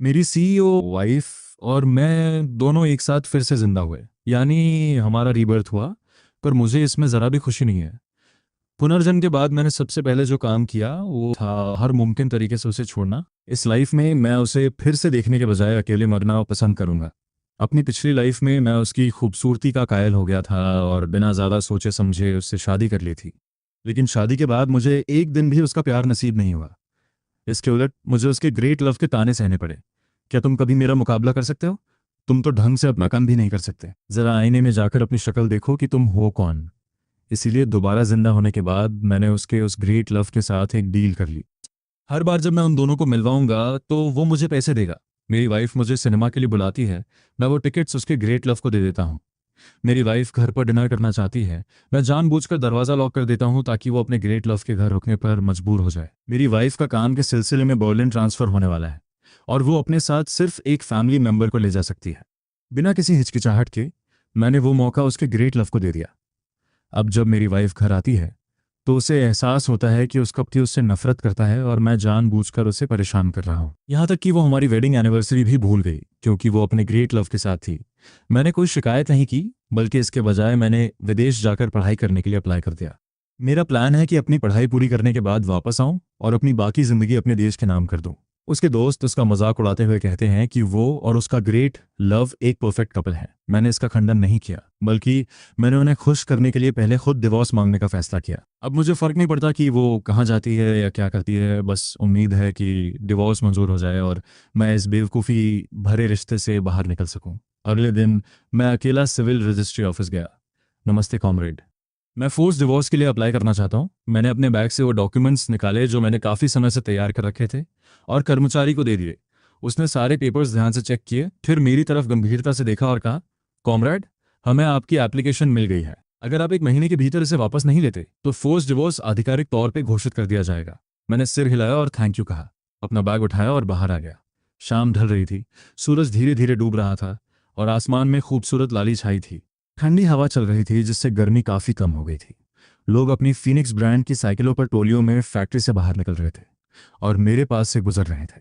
मेरी CEO wife और मैं दोनों एक साथ फिर से जिंदा हुए, यानी हमारा रीबर्थ हुआ। पर मुझे इसमें ज़रा भी खुशी नहीं है। पुनर्जन्म के बाद मैंने सबसे पहले जो काम किया वो था हर मुमकिन तरीके से उसे छोड़ना। इस लाइफ में मैं उसे फिर से देखने के बजाय अकेले मरना पसंद करूंगा। अपनी पिछली लाइफ में मैं उसकी खूबसूरती का कायल हो गया था और बिना ज़्यादा सोचे समझे उससे शादी कर ली थी। लेकिन शादी के बाद मुझे एक दिन भी उसका प्यार नसीब नहीं हुआ। इसके उलट मुझे उसके ग्रेट लव के ताने सहने पड़े। क्या तुम कभी मेरा मुकाबला कर सकते हो? तुम तो ढंग से अपना काम भी नहीं कर सकते। जरा आईने में जाकर अपनी शक्ल देखो कि तुम हो कौन। इसीलिए दोबारा जिंदा होने के बाद मैंने उसके उस ग्रेट लव के साथ एक डील कर ली। हर बार जब मैं उन दोनों को मिलवाऊंगा तो वो मुझे पैसे देगा। मेरी वाइफ मुझे सिनेमा के लिए बुलाती है, मैं वो टिकट्स उसके ग्रेट लव को दे देता हूँ। मेरी वाइफ घर पर डिनर करना चाहती है, मैं जानबूझकर दरवाजा लॉक कर देता हूँ ताकि वो अपने ग्रेट लव के घर रुकने पर मजबूर हो जाए। मेरी वाइफ का काम के सिलसिले में बर्लिन ट्रांसफर होने वाला है और वो अपने साथ सिर्फ एक फैमिली मेंबर को ले जा सकती है। बिना किसी हिचकिचाहट के मैंने वो मौका उसके ग्रेट लव को दे दिया। अब जब मेरी वाइफ घर आती है तो उसे एहसास होता है कि उसका पति उससे नफरत करता है और मैं जानबूझकर उसे परेशान कर रहा हूँ। यहाँ तक कि वो हमारी वेडिंग एनिवर्सरी भी भूल गई क्योंकि वो अपने ग्रेट लव के साथ थी। मैंने कोई शिकायत नहीं की, बल्कि इसके बजाय मैंने विदेश जाकर पढ़ाई करने के लिए अप्लाई कर दिया। मेरा प्लान है कि अपनी पढ़ाई पूरी करने के बाद वापस आऊं और अपनी बाकी जिंदगी अपने देश के नाम कर दूं। उसके दोस्त उसका मजाक उड़ाते हुए कहते हैं कि वो और उसका ग्रेट लव एक परफेक्ट कपल है। मैंने इसका खंडन नहीं किया, बल्कि मैंने उन्हें खुश करने के लिए पहले खुद डिवोर्स मांगने का फैसला किया। अब मुझे फर्क नहीं पड़ता कि वो कहाँ जाती है या क्या करती है, बस उम्मीद है कि डिवोर्स मंजूर हो जाए और मैं इस बेवकूफ़ी भरे रिश्ते से बाहर निकल सकूं। अगले दिन मैं अकेला सिविल रजिस्ट्री ऑफिस गया। नमस्ते कॉमरेड, मैं फोर्स डिवोर्स के लिए अप्लाई करना चाहता हूँ। मैंने अपने बैग से वो डॉक्यूमेंट्स निकाले जो मैंने काफ़ी समय से तैयार कर रखे थे और कर्मचारी को दे दिए। उसने सारे पेपर्स ध्यान से चेक किए, फिर मेरी तरफ गंभीरता से देखा और कहा, कॉमरेड, हमें आपकी एप्लीकेशन मिल गई है। अगर आप एक महीने के भीतर इसे वापस नहीं लेते तो फोर्स डिवोर्स आधिकारिक तौर पर घोषित कर दिया जाएगा। मैंने सिर हिलाया और थैंक यू कहा, अपना बैग उठाया और बाहर आ गया। शाम ढल रही थी, सूरज धीरे धीरे डूब रहा था और आसमान में खूबसूरत लाली छाई थी। ठंडी हवा चल रही थी जिससे गर्मी काफ़ी कम हो गई थी। लोग अपनी फीनिक्स ब्रांड की साइकिलों पर टोलियों में फैक्ट्री से बाहर निकल रहे थे और मेरे पास से गुजर रहे थे।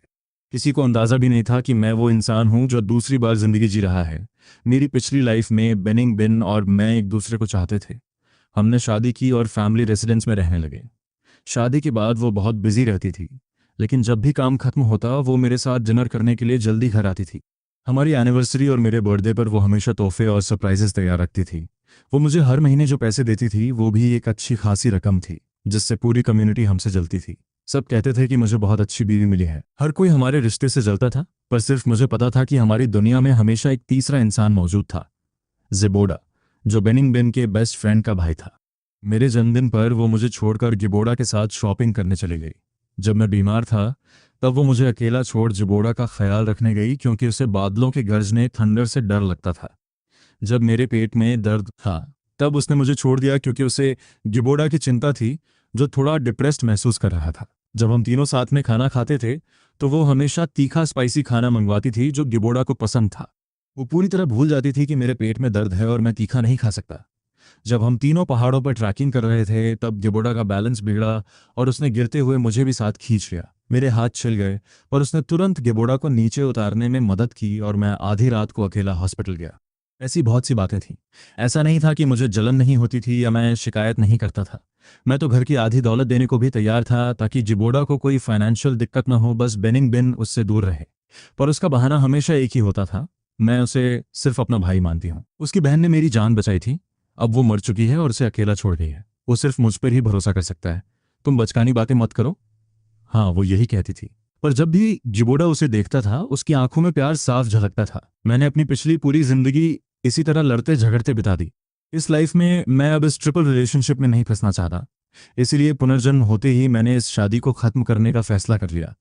किसी को अंदाजा भी नहीं था कि मैं वो इंसान हूं जो दूसरी बार जिंदगी जी रहा है। मेरी पिछली लाइफ में बेनिंग बिन और मैं एक दूसरे को चाहते थे। हमने शादी की और फैमिली रेसिडेंस में रहने लगे। शादी के बाद वो बहुत बिजी रहती थी, लेकिन जब भी काम खत्म होता वो मेरे साथ डिनर करने के लिए जल्दी घर आती थी। हमारी एनिवर्सरी और मेरे बर्थडे पर वो हमेशा तोहफे और सरप्राइजेस तैयार रखती थी। वो मुझे हर महीने जो पैसे देती थी वो भी एक अच्छी खासी रकम थी, जिससे पूरी कम्युनिटी हमसे जलती थी। सब कहते थे कि मुझे बहुत अच्छी बीवी मिली है। हर कोई हमारे रिश्ते से जलता था, पर सिर्फ मुझे पता था कि हमारी दुनिया में हमेशा एक तीसरा इंसान मौजूद था, जिबोडा, जो बेनिंग बिन के बेस्ट फ्रेंड का भाई था। मेरे जन्मदिन पर वो मुझे छोड़कर गिबोडा के साथ शॉपिंग करने चली गई। जब मैं बीमार था तब वो मुझे अकेला छोड़ जिबोडा का ख्याल रखने गई क्योंकि उसे बादलों के गरजने थंडर से डर लगता था। जब मेरे पेट में दर्द था तब उसने मुझे छोड़ दिया क्योंकि उसे गिबोडा की चिंता थी, जो थोड़ा डिप्रेस्ड महसूस कर रहा था। जब हम तीनों साथ में खाना खाते थे तो वो हमेशा तीखा स्पाइसी खाना मंगवाती थी जो गिबोडा को पसंद था। वो पूरी तरह भूल जाती थी कि मेरे पेट में दर्द है और मैं तीखा नहीं खा सकता। जब हम तीनों पहाड़ों पर ट्रैकिंग कर रहे थे तब गिबोडा का बैलेंस बिगड़ा और उसने गिरते हुए मुझे भी साथ खींच लिया। मेरे हाथ छिल गए, पर उसने तुरंत गिबोडा को नीचे उतारने में मदद की और मैं आधी रात को अकेला हॉस्पिटल गया। ऐसी बहुत सी बातें थीं। ऐसा नहीं था कि मुझे जलन नहीं होती थी या मैं शिकायत नहीं करता था। मैं तो घर की आधी दौलत देने को भी तैयार था ताकि जिबोडा को कोई फाइनेंशियल दिक्कत न हो, बस बेनिंग बिन उससे दूर रहे। पर उसका बहाना हमेशा एक ही होता था, मैं उसे सिर्फ अपना भाई मानती हूँ। उसकी बहन ने मेरी जान बचाई थी, अब वो मर चुकी है और उसे अकेला छोड़ गई है। वो सिर्फ मुझ पर ही भरोसा कर सकता है। तुम बचकानी बातें मत करो। हाँ, वो यही कहती थी। पर जब भी जिबोडा उसे देखता था उसकी आंखों में प्यार साफ झलकता था। मैंने अपनी पिछली पूरी जिंदगी इसी तरह लड़ते झगड़ते बिता दी। इस लाइफ में मैं अब इस ट्रिपल रिलेशनशिप में नहीं फंसना चाहता। इसीलिए पुनर्जन्म होते ही मैंने इस शादी को खत्म करने का फैसला कर लिया।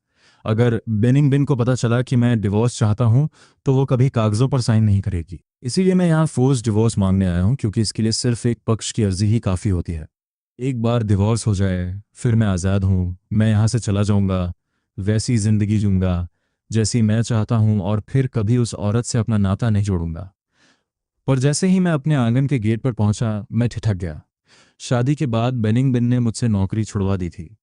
अगर बेनिंग बिन को पता चला कि मैं डिवोर्स चाहता हूं तो वो कभी कागजों पर साइन नहीं करेगी। इसीलिए मैं यहाँ फोर्स डिवोर्स मांगने आया हूँ, क्योंकि इसके लिए सिर्फ एक पक्ष की अर्जी ही काफ़ी होती है। एक बार डिवोर्स हो जाए फिर मैं आज़ाद हूँ। मैं यहाँ से चला जाऊँगा, वैसी ज़िंदगी जीऊँगा जैसी मैं चाहता हूँ और फिर कभी उस औरत से अपना नाता नहीं जोड़ूंगा। पर जैसे ही मैं अपने आंगन के गेट पर पहुंचा मैं ठिठक गया। शादी के बाद बेनिंग बिन ने मुझसे नौकरी छुड़वा दी थी।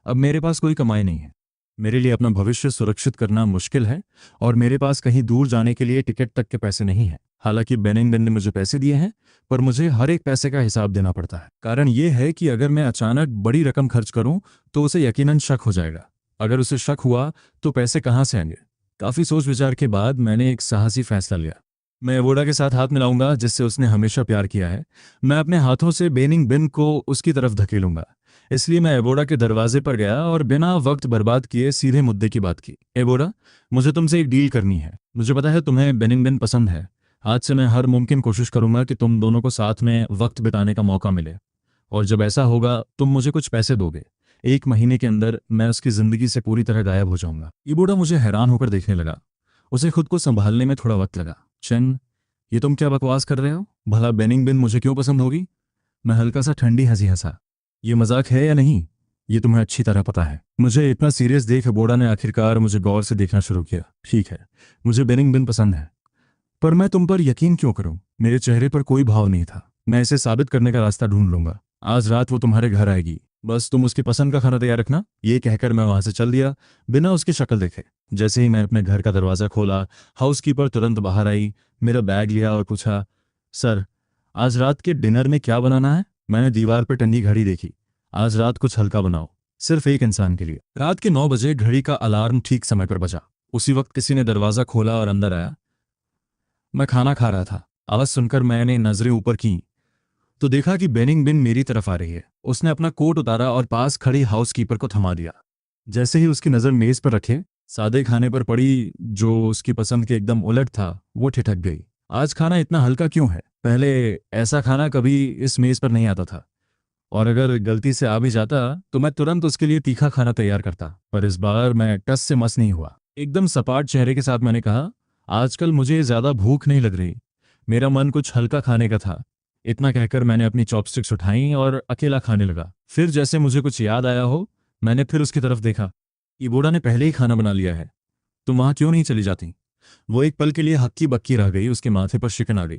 अब मेरे पास कोई कमाई नहीं है। मेरे लिए अपना भविष्य सुरक्षित करना मुश्किल है और मेरे पास कहीं दूर जाने के लिए टिकट तक के पैसे नहीं हैं। हालांकि बेनिंगटन ने मुझे पैसे दिए हैं, पर मुझे हर एक पैसे का हिसाब देना पड़ता है। कारण ये है कि अगर मैं अचानक बड़ी रकम खर्च करूं तो उसे यकीनन शक हो जाएगा। अगर उसे शक हुआ तो पैसे कहाँ से आएंगे? काफी सोच विचार के बाद मैंने एक साहसी फैसला लिया। मैं एबोडा के साथ हाथ मिलाऊंगा जिससे उसने हमेशा प्यार किया है। मैं अपने हाथों से बेनिंग बिन को उसकी तरफ धकेलूंगा। इसलिए मैं एबोडा के दरवाजे पर गया और बिना वक्त बर्बाद किए सीधे मुद्दे की बात की। एबोडा, मुझे तुमसे एक डील करनी है। मुझे पता है तुम्हें बेनिंग बिन पसंद है। आज से मैं हर मुमकिन कोशिश करूंगा कि तुम दोनों को साथ में वक्त बिताने का मौका मिले। और जब ऐसा होगा तुम मुझे कुछ पैसे दोगे। 1 महीने के अंदर मैं उसकी जिंदगी से पूरी तरह गायब हो जाऊंगा। एबोडा मुझे हैरान होकर देखने लगा। उसे खुद को संभालने में थोड़ा वक्त लगा। चेन, ये तुम क्या बकवास कर रहे हो? भला बेनिंग बिन मुझे क्यों पसंद होगी? मैं हल्का सा ठंडी हंसी हंसा। ये मजाक है या नहीं, ये तुम्हें अच्छी तरह पता है। मुझे इतना सीरियस देख एबोडा ने आखिरकार मुझे गौर से देखना शुरू किया। ठीक है, मुझे बेनिंग बिन पसंद है, पर मैं तुम पर यकीन क्यों करूं? मेरे चेहरे पर कोई भाव नहीं था। मैं इसे साबित करने का रास्ता ढूंढ लूंगा। आज रात वो तुम्हारे घर आएगी, बस तुम उसकी पसंद का खाना तैयार रखना। ये कहकर मैं वहां से चल दिया बिना उसकी शक्ल देखे। जैसे ही मैं अपने घर का दरवाजा खोला, हाउसकीपर तुरंत बाहर आई, मेरा बैग लिया और पूछा, सर, आज रात के डिनर में क्या बनाना है? मैंने दीवार पर टंगी घड़ी देखी। आज रात कुछ हल्का बनाओ, सिर्फ एक इंसान के लिए। रात के 9 बजे घड़ी का अलार्म ठीक समय पर बजा। उसी वक्त किसी ने दरवाजा खोला और अंदर आया। मैं खाना खा रहा था। आवाज सुनकर मैंने नजरें ऊपर की तो देखा कि बेनिंग बिन मेरी तरफ आ रही है। उसने अपना कोट उतारा और पास खड़ी हाउसकीपर को थमा दिया। जैसे ही उसकी नजर मेज पर रखे सादे खाने पर पड़ी, जो उसकी पसंद के एकदम उलट था, वो ठिठक गई। आज खाना इतना हल्का क्यों है? पहले ऐसा खाना कभी इस मेज पर नहीं आता था, और अगर गलती से आ भी जाता तो मैं तुरंत उसके लिए तीखा खाना तैयार करता। पर इस बार मैं टस से मस नहीं हुआ। एकदम सपाट चेहरे के साथ मैंने कहा, आजकल मुझे ज्यादा भूख नहीं लग रही, मेरा मन कुछ हल्का खाने का था। इतना कहकर मैंने अपनी चॉपस्टिक्स उठाई और अकेला खाने लगा। फिर जैसे मुझे कुछ याद आया हो, मैंने फिर उसकी तरफ देखा। इबोडा ने पहले ही खाना बना लिया है, तुम वहां क्यों नहीं चली जाती? वो एक पल के लिए हक्की बक्की रह गई। उसके माथे पर शिकन आ गई।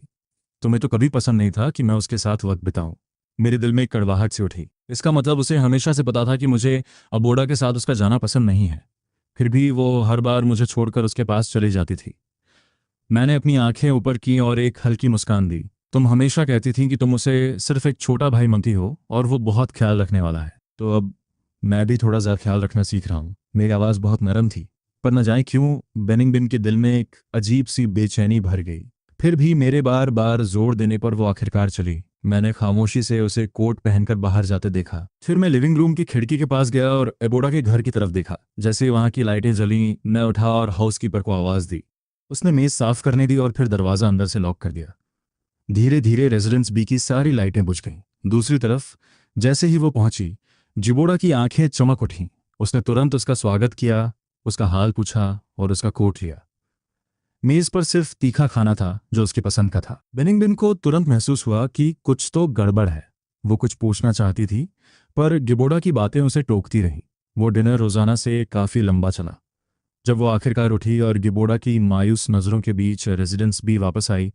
तुम्हें तो कभी पसंद नहीं था कि मैं उसके साथ वक्त बिताऊं। मेरे दिल में एक कड़वाहट सी उठी। इसका मतलब उसे हमेशा से पता था कि मुझे अबोडा के साथ उसका जाना पसंद नहीं है। फिर भी वो हर बार मुझे छोड़कर उसके पास चली जाती थी। मैंने अपनी आंखें ऊपर की और एक हल्की मुस्कान दी। तुम हमेशा कहती थी कि तुम उसे सिर्फ एक छोटा भाई मानती हो और वो बहुत ख्याल रखने वाला है। तो अब मैं भी थोड़ा ज़्यादा ख्याल रखना सीख रहा हूँ। मेरी आवाज़ बहुत नरम थी, पर न जाने क्यों बेनिंग बिन के दिल में एक अजीब सी बेचैनी भर गई। फिर भी मेरे बार बार जोर देने पर वो आखिरकार चली। मैंने खामोशी से उसे कोट पहनकर बाहर जाते देखा। फिर मैं लिविंग रूम की खिड़की के पास गया और एबोडा के घर की तरफ देखा। जैसे वहां की लाइटें जली, मैं उठा और हाउसकीपर को आवाज़ दी। उसने मेज साफ करने दी और फिर दरवाज़ा अंदर से लॉक कर दिया। धीरे धीरे रेजिडेंस बी की सारी लाइटें बुझ गईं। दूसरी तरफ जैसे ही वो पहुंची, जिबोड़ा की आंखें चमक उठीं। उसने तुरंत उसका स्वागत किया, उसका हाल पूछा और उसका कोट लिया। मेज पर सिर्फ तीखा खाना था जो उसकी पसंद का था। बेनिंग बिन को तुरंत महसूस हुआ कि कुछ तो गड़बड़ है। वो कुछ पूछना चाहती थी, पर गिबोड़ा की बातें उसे टोकती रहीं। वो डिनर रोजाना से काफी लंबा चला। जब वो आखिरकार उठी और गिबोड़ा की मायूस नजरों के बीच रेजिडेंस बी वापस आई,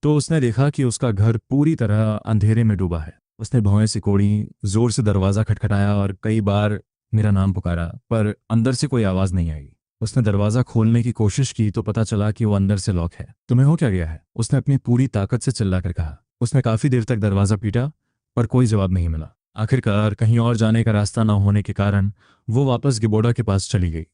तो उसने देखा कि उसका घर पूरी तरह अंधेरे में डूबा है। उसने भौएं सिकोड़ी, जोर से दरवाजा खटखटाया और कई बार मेरा नाम पुकारा, पर अंदर से कोई आवाज नहीं आई। उसने दरवाजा खोलने की कोशिश की तो पता चला कि वो अंदर से लॉक है। तुम्हें हो क्या गया है? उसने अपनी पूरी ताकत से चिल्लाकर कहा। उसने काफी देर तक दरवाजा पीटा, पर कोई जवाब नहीं मिला। आखिरकार कहीं और जाने का रास्ता न होने के कारण वो वापस गिबोड़ा के पास चली गई।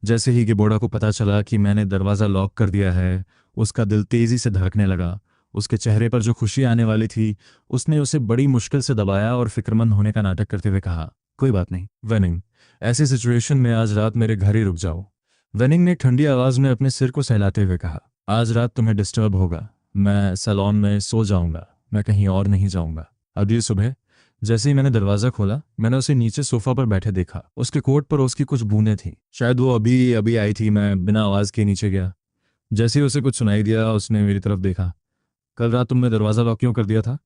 जैसे ही गिबोड़ा को पता चला कि मैंने दरवाजा लॉक कर दिया है, उसका दिल तेजी से धड़कने लगा। उसके चेहरे पर जो खुशी आने वाली थी, उसने उसे बड़ी मुश्किल से दबाया और फिक्रमंद होने का नाटक करते हुए कहा, कोई बात नहीं वेनिंग, ऐसी सिचुएशन में आज रात मेरे घर ही रुक जाओ। वेनिंग ने ठंडी आवाज में अपने सिर को सहलाते हुए कहा, आज रात तुम्हें डिस्टर्ब होगा, मैं सैलून में सो जाऊंगा, मैं कहीं और नहीं जाऊंगा। अगली सुबह जैसे ही मैंने दरवाजा खोला, मैंने उसे नीचे सोफा पर बैठे देखा। उसके कोट पर उसकी कुछ बूंदें थीं। शायद वो अभी अभी आई थी। मैं बिना आवाज के नीचे गया। जैसे ही उसे कुछ सुनाई दिया, उसने मेरी तरफ देखा। कल रात तुमने दरवाजा लॉक क्यों कर दिया था?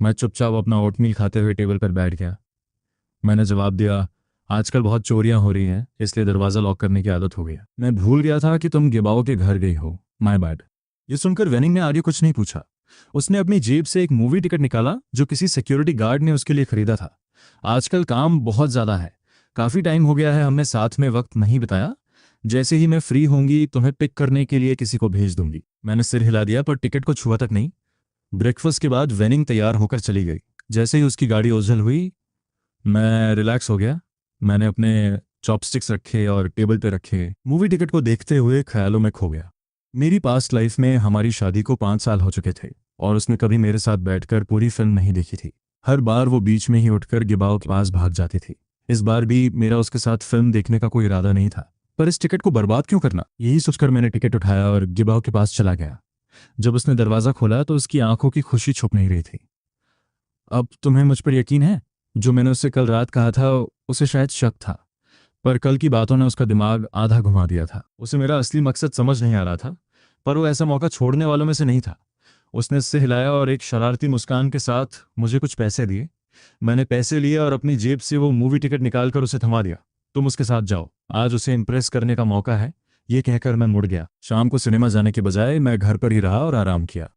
मैं चुपचाप अपना ओटमील खाते हुए टेबल पर बैठ गया। मैंने जवाब दिया, आजकल बहुत चोरियां हो रही हैं, इसलिए दरवाजा लॉक करने की आदत हो गया। मैं भूल गया था कि तुम गिबाओ के घर गई हो। My bad. ये सुनकर वेनिंग ने आगे कुछ नहीं पूछा। उसने अपनी जेब से एक मूवी टिकट निकाला जो किसी सिक्योरिटी गार्ड ने उसके लिए खरीदा था। आजकल काम बहुत ज्यादा है, काफ़ी टाइम हो गया है हमने साथ में वक्त नहीं बिताया। जैसे ही मैं फ्री होंगी तुम्हें पिक करने के लिए किसी को भेज दूंगी। मैंने सिर हिला दिया पर टिकट को छुआ तक नहीं। ब्रेकफास्ट के बाद वेनिंग तैयार होकर चली गई। जैसे ही उसकी गाड़ी ओझल हुई मैं रिलैक्स हो गया। मैंने अपने चॉपस्टिक्स रखे और टेबल पे रखे, मूवी टिकट को देखते हुए ख्यालों में खो गया। मेरी पास्ट लाइफ में हमारी शादी को 5 साल हो चुके थे और उसने कभी मेरे साथ बैठकर पूरी फिल्म नहीं देखी थी। हर बार वो बीच में ही उठकर गिबाओ के पास भाग जाती थी। इस बार भी मेरा उसके साथ फिल्म देखने का कोई इरादा नहीं था, पर इस टिकट को बर्बाद क्यों करना, यही सोचकर मैंने टिकट उठाया और गिबाओ के पास चला गया। जब उसने दरवाज़ा खोला तो उसकी आंखों की खुशी छुप नहीं रही थी। अब तुम्हें मुझ पर यकीन है? जो मैंने उससे कल रात कहा था उसे शायद शक था, पर कल की बातों ने उसका दिमाग आधा घुमा दिया था। उसे मेरा असली मकसद समझ नहीं आ रहा था, पर वो ऐसा मौका छोड़ने वालों में से नहीं था। उसने सिर हिलाया और एक शरारती मुस्कान के साथ मुझे कुछ पैसे दिए। मैंने पैसे लिए और अपनी जेब से वो मूवी टिकट निकालकर उसे थमा दिया। तुम उसके साथ जाओ, आज उसे इम्प्रेस करने का मौका है। ये कहकर मैं मुड़ गया। शाम को सिनेमा जाने के बजाय मैं घर पर ही रहा और आराम किया।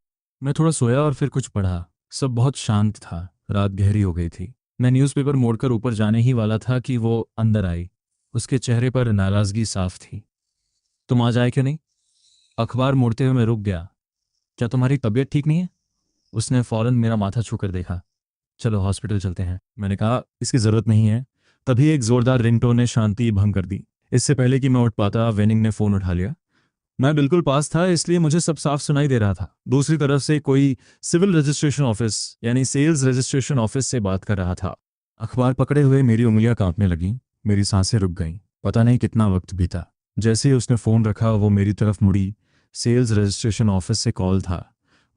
मैं थोड़ा सोया और फिर कुछ पढ़ा। सब बहुत शांत था, रात गहरी हो गई थी। मैं न्यूज़पेपर मोड़कर ऊपर जाने ही वाला था कि वो अंदर आई। उसके चेहरे पर नाराज़गी साफ थी। तुम आज आए क्यों नहीं? अखबार मोड़ते हुए मैं रुक गया। क्या तुम्हारी तबीयत ठीक नहीं है? उसने फौरन मेरा माथा छूकर देखा। चलो हॉस्पिटल चलते हैं, मैंने कहा। इसकी ज़रूरत नहीं है। तभी एक ज़ोरदार रिंगटोन ने शांति भंग कर दी। इससे पहले कि मैं उठ पाता वेनिंग ने फ़ोन उठा लिया। मैं बिल्कुल पास था, इसलिए मुझे सब साफ सुनाई दे रहा था। दूसरी तरफ से कोई सिविल रजिस्ट्रेशन ऑफिस यानी सेल्स रजिस्ट्रेशन ऑफिस से बात कर रहा था। अखबार पकड़े हुए मेरी उंगलियां कांपने लगीं, मेरी सांसें रुक गईं। पता नहीं कितना वक्त बीता। जैसे ही उसने फ़ोन रखा वो मेरी तरफ मुड़ी। सेल्स रजिस्ट्रेशन ऑफिस से कॉल था।